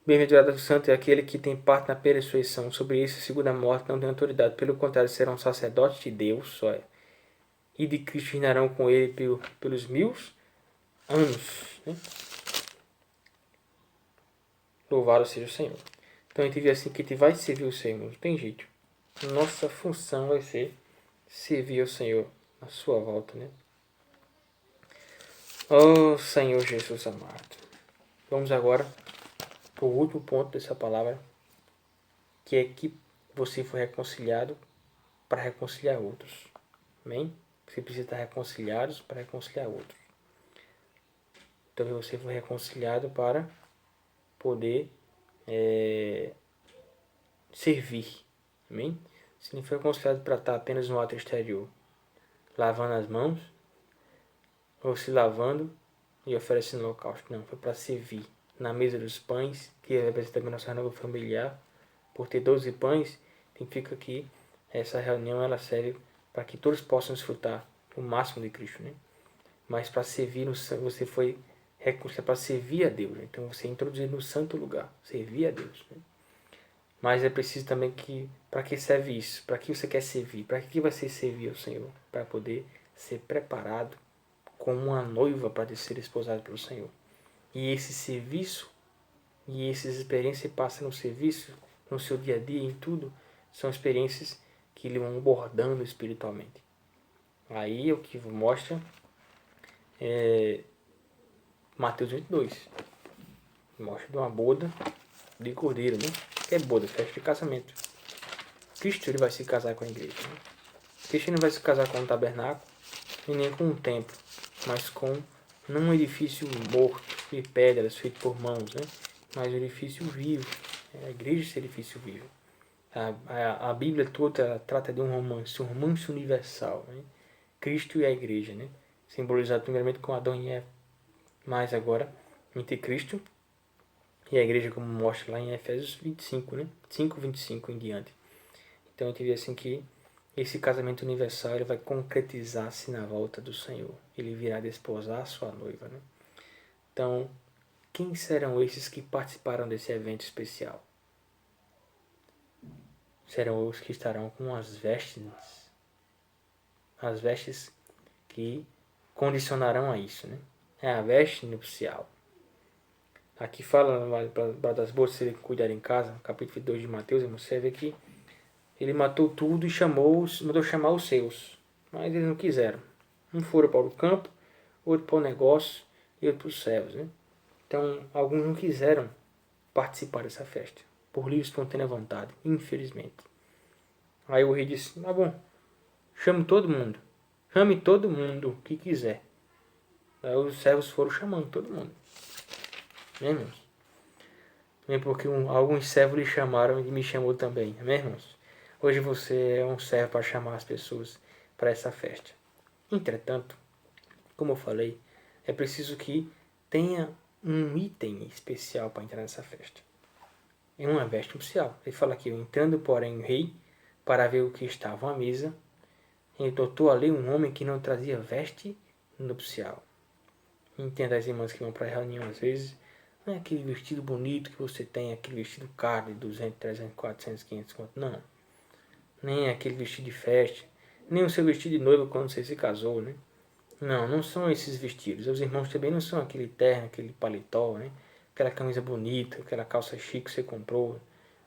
Bem-aventurado o santo é aquele que tem parte na ressurreição. Sobre isso, segundo a morte, não tem autoridade. Pelo contrário, serão sacerdotes de Deus, e de Cristo reinarão com ele pelos 1000 anos. Né? Louvado seja o Senhor. Então a gente vê assim que a gente vai servir o Senhor. Não tem jeito. Nossa função vai ser servir o Senhor na sua volta, né? Oh Senhor Jesus amado. Vamos agora para o último ponto dessa palavra, que é que você foi reconciliado para reconciliar outros. Amém? Você precisa estar reconciliado para reconciliar outros. Então você foi reconciliado para poder servir. Amém? Você não foi reconciliado para estar apenas no ato exterior, lavando as mãos, ou se lavando e oferecendo holocausto. Não, foi para servir. Na mesa dos pães, que representa também nossa reunião familiar, por ter 12 pães, significa que essa reunião ela serve para que todos possam desfrutar o máximo de Cristo, né? Mas para servir, você foi reconciliado para servir a Deus. Né? Então você é introduzido no santo lugar, servir a Deus. Né? Mas é preciso também que, para que serve isso? Para que você quer servir? Para que você servir ao Senhor? Para poder ser preparado como uma noiva para ser esposada pelo Senhor. E esse serviço e essas experiências que passam no serviço, no seu dia a dia, em tudo, são experiências que lhe vão bordando espiritualmente. Aí é o que mostra Mateus 22. Mostra de uma boda de cordeiro, né? Que é boda, festa de casamento. Cristo ele vai se casar com a igreja. Né? Cristo não vai se casar com um tabernáculo e nem com um templo, mas com Não um edifício morto, de pedras, feito por mãos, né? Mas um edifício vivo. A igreja é esse edifício vivo. A Bíblia toda trata de um romance universal, né? Cristo e a igreja, né? Simbolizado primeiramente com Adão e Eva, mas agora entre Cristo e a igreja, como mostra lá em Efésios 25, né? 5:25 em diante. Então a gente vê assim que esse casamento universal ele vai concretizar-se na volta do Senhor. Ele virá desposar a sua noiva, né? Então, quem serão esses que participaram desse evento especial? Serão os que estarão com as vestes que condicionarão a isso, né? É a veste nupcial. Aqui fala para das boas serem cuidar em casa, capítulo 2 de Mateus, você vê que ele matou tudo e mandou chamar os seus, mas eles não quiseram. Um foram para o campo, outro para o negócio e outro para os servos, né? Então, alguns não quiseram participar dessa festa, por livre e espontânea vontade, infelizmente. Aí o rei disse, tá bom, chame todo mundo que quiser. Aí os servos foram chamando todo mundo. Né, irmãos? Nem porque alguns servos lhe chamaram e me chamou também. Amém, irmãos? Hoje você é um servo para chamar as pessoas para essa festa. Entretanto, como eu falei, é preciso que tenha um item especial para entrar nessa festa. É uma veste nupcial. Ele fala aqui, entrando porém o rei, para ver o que estava à mesa, encontrou ali um homem que não trazia veste nupcial. Entenda as irmãs que vão para a reunião às vezes, não é aquele vestido bonito que você tem, aquele vestido caro de 200, 300, 400, 500 conto, não. Nem aquele vestido de festa, nem o seu vestido de noiva quando você se casou, né? Não, não são esses vestidos. Os irmãos também não são aquele terno, aquele paletó, né? Aquela camisa bonita, aquela calça chique que você comprou,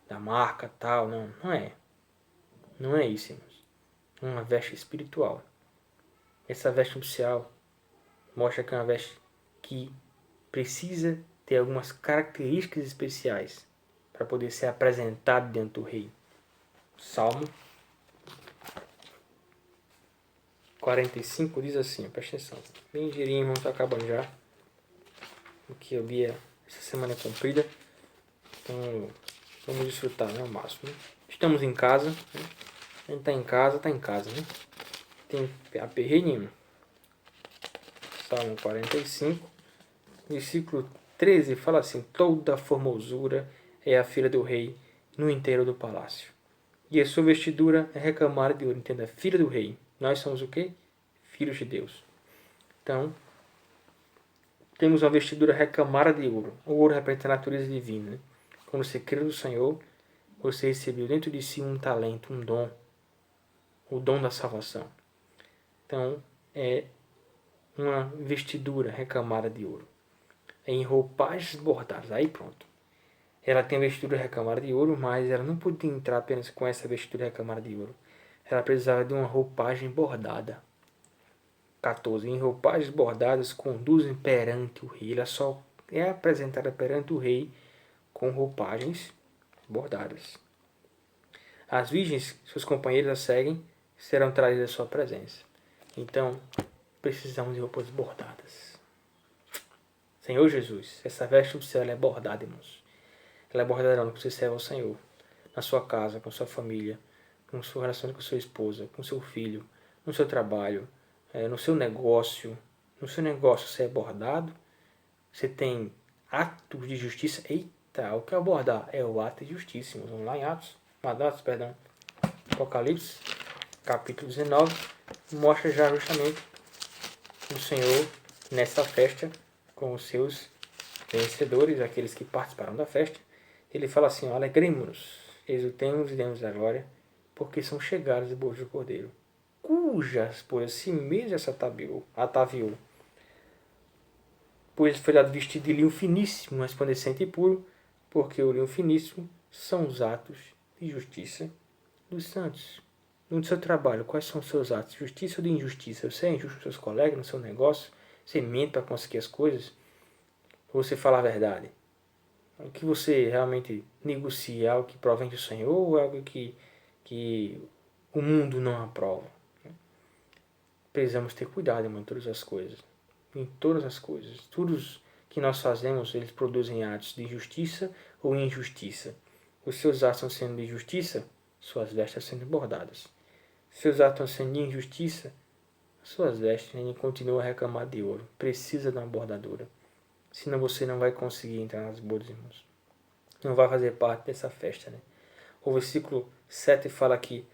da marca tal, não. Não é. Não é isso, irmãos. Uma veste espiritual. Essa veste nupcial mostra que é uma veste que precisa ter algumas características especiais para poder ser apresentado diante do rei. Salmo 45 diz assim, presta atenção. Bem girinho, irmão, tá acabando já. Porque o dia, essa semana é comprida. Então, vamos desfrutar, né, ao máximo. Né? Estamos em casa. Né? A gente tá em casa, né? Tem aperreio nenhum. Salmo 45, versículo 13, fala assim, toda formosura é a filha do rei no inteiro do palácio. E a sua vestidura é recamada de ouro. Entenda, filha do rei. Nós somos o quê? Filhos de Deus. Então, temos uma vestidura recamada de ouro. O ouro representa a natureza divina. Né? Quando você crê no Senhor, você recebeu dentro de si um talento, um dom. O dom da salvação. Então, é uma vestidura recamada de ouro. É em roupagens bordadas. Aí pronto. Ela tem a vestidura recamada de ouro, mas ela não podia entrar apenas com essa vestidura recamada de ouro. Ela precisava de uma roupagem bordada. 14. Em roupagens bordadas conduzem perante o rei. Ela só é apresentada perante o rei com roupagens bordadas. As virgens, seus companheiros a seguem, serão trazidas à sua presença. Então, precisamos de roupas bordadas. Senhor Jesus, essa veste do céu é bordada, irmãos. Ela é bordada não, que você serve ao Senhor. Na sua casa, com sua família, com sua relação com sua esposa, com seu filho, no seu trabalho, no seu negócio. No seu negócio você é bordado. Você tem atos de justiça. Eita, o que é bordar? É o ato de justiça. Vamos lá em Apocalipse, capítulo 19, mostra já justamente o Senhor nessa festa com os seus vencedores, aqueles que participaram da festa. Ele fala assim, alegremos-nos, exultemos e demos a glória, porque são chegados os bois do Cordeiro, cujas, pois, si mesmo se ataviou. Pois foi dado vestido de linho finíssimo, resplandecente e puro, porque o linho finíssimo são os atos de justiça dos santos. No seu trabalho, quais são os seus atos? Justiça ou de injustiça? Você é injusto com seus colegas, no seu negócio? Você mente para conseguir as coisas? Ou você fala a verdade? O que você realmente negocia? Algo que provém do Senhor ou algo que o mundo não aprova? Precisamos ter cuidado em todas as coisas. em todas as coisas. Tudo que nós fazemos, eles produzem atos de justiça ou injustiça. Os seus atos estão sendo de justiça, suas vestes estão sendo bordadas. Seus atos estão sendo de injustiça, suas vestes ainda continuam a reclamar de ouro. Precisa de uma bordadura. Senão você não vai conseguir entrar nas bodas, irmãos. Não vai fazer parte dessa festa, né? O versículo 7 fala que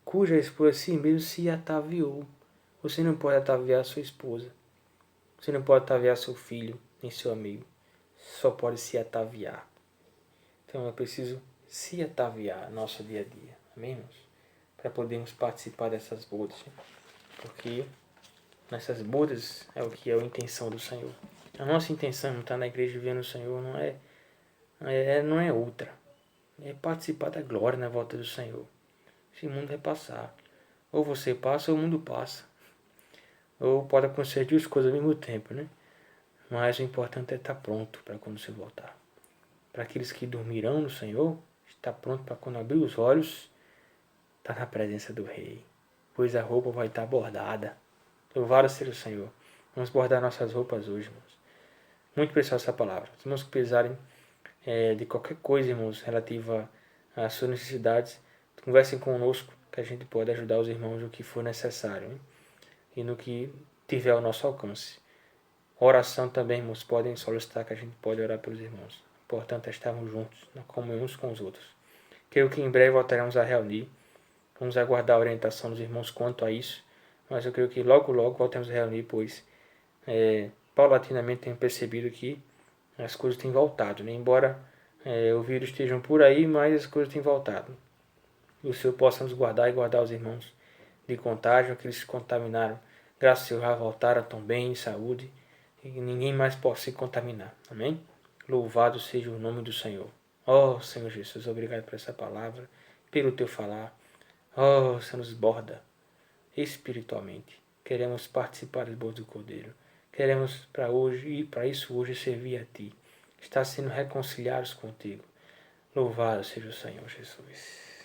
cuja esposa si mesmo se ataviou. Você não pode ataviar sua esposa. Você não pode ataviar seu filho, nem seu amigo. Só pode se ataviar. Então é preciso se ataviar no nosso dia a dia. Amém, irmãos? Para podermos participar dessas bodas. Porque nessas bodas é o que é a intenção do Senhor. A nossa intenção não está na igreja vendo o Senhor, não é outra. É participar da glória na volta do Senhor. Esse mundo vai passar. Ou você passa ou o mundo passa. Ou pode acontecer duas coisas ao mesmo tempo, né? Mas o importante é estar pronto para quando você voltar. Para aqueles que dormirão no Senhor, está pronto para quando abrir os olhos, estar na presença do Rei. Pois a roupa vai estar bordada. Louvado seja o Senhor. Vamos bordar nossas roupas hoje, irmãos. Muito preciosa essa palavra. Se irmãos precisarem de qualquer coisa, irmãos, relativa às suas necessidades, conversem conosco, que a gente pode ajudar os irmãos no que for necessário, hein? E no que tiver ao nosso alcance. Oração também, irmãos, podem solicitar que a gente pode orar pelos irmãos. O importante é estarmos juntos, na comunhão uns com os outros. Creio que em breve voltaremos a reunir. Vamos aguardar a orientação dos irmãos quanto a isso. Mas eu creio que logo voltemos a reunir, pois paulatinamente tenho percebido que as coisas têm voltado, né? Embora o vírus estejam por aí, mas as coisas têm voltado. Que o Senhor possa nos guardar e guardar os irmãos de contágio, aqueles que se contaminaram. Graças ao Senhor já voltaram tão bem, em saúde, e que ninguém mais possa se contaminar. Amém? Louvado seja o nome do Senhor. Oh, Senhor Jesus, obrigado por essa palavra, pelo teu falar. Oh, Senhor, nos borda espiritualmente. Queremos participar dos bodas do Cordeiro. Queremos para hoje e para isso hoje servir a Ti. Estar sendo reconciliados contigo. Louvado seja o Senhor Jesus.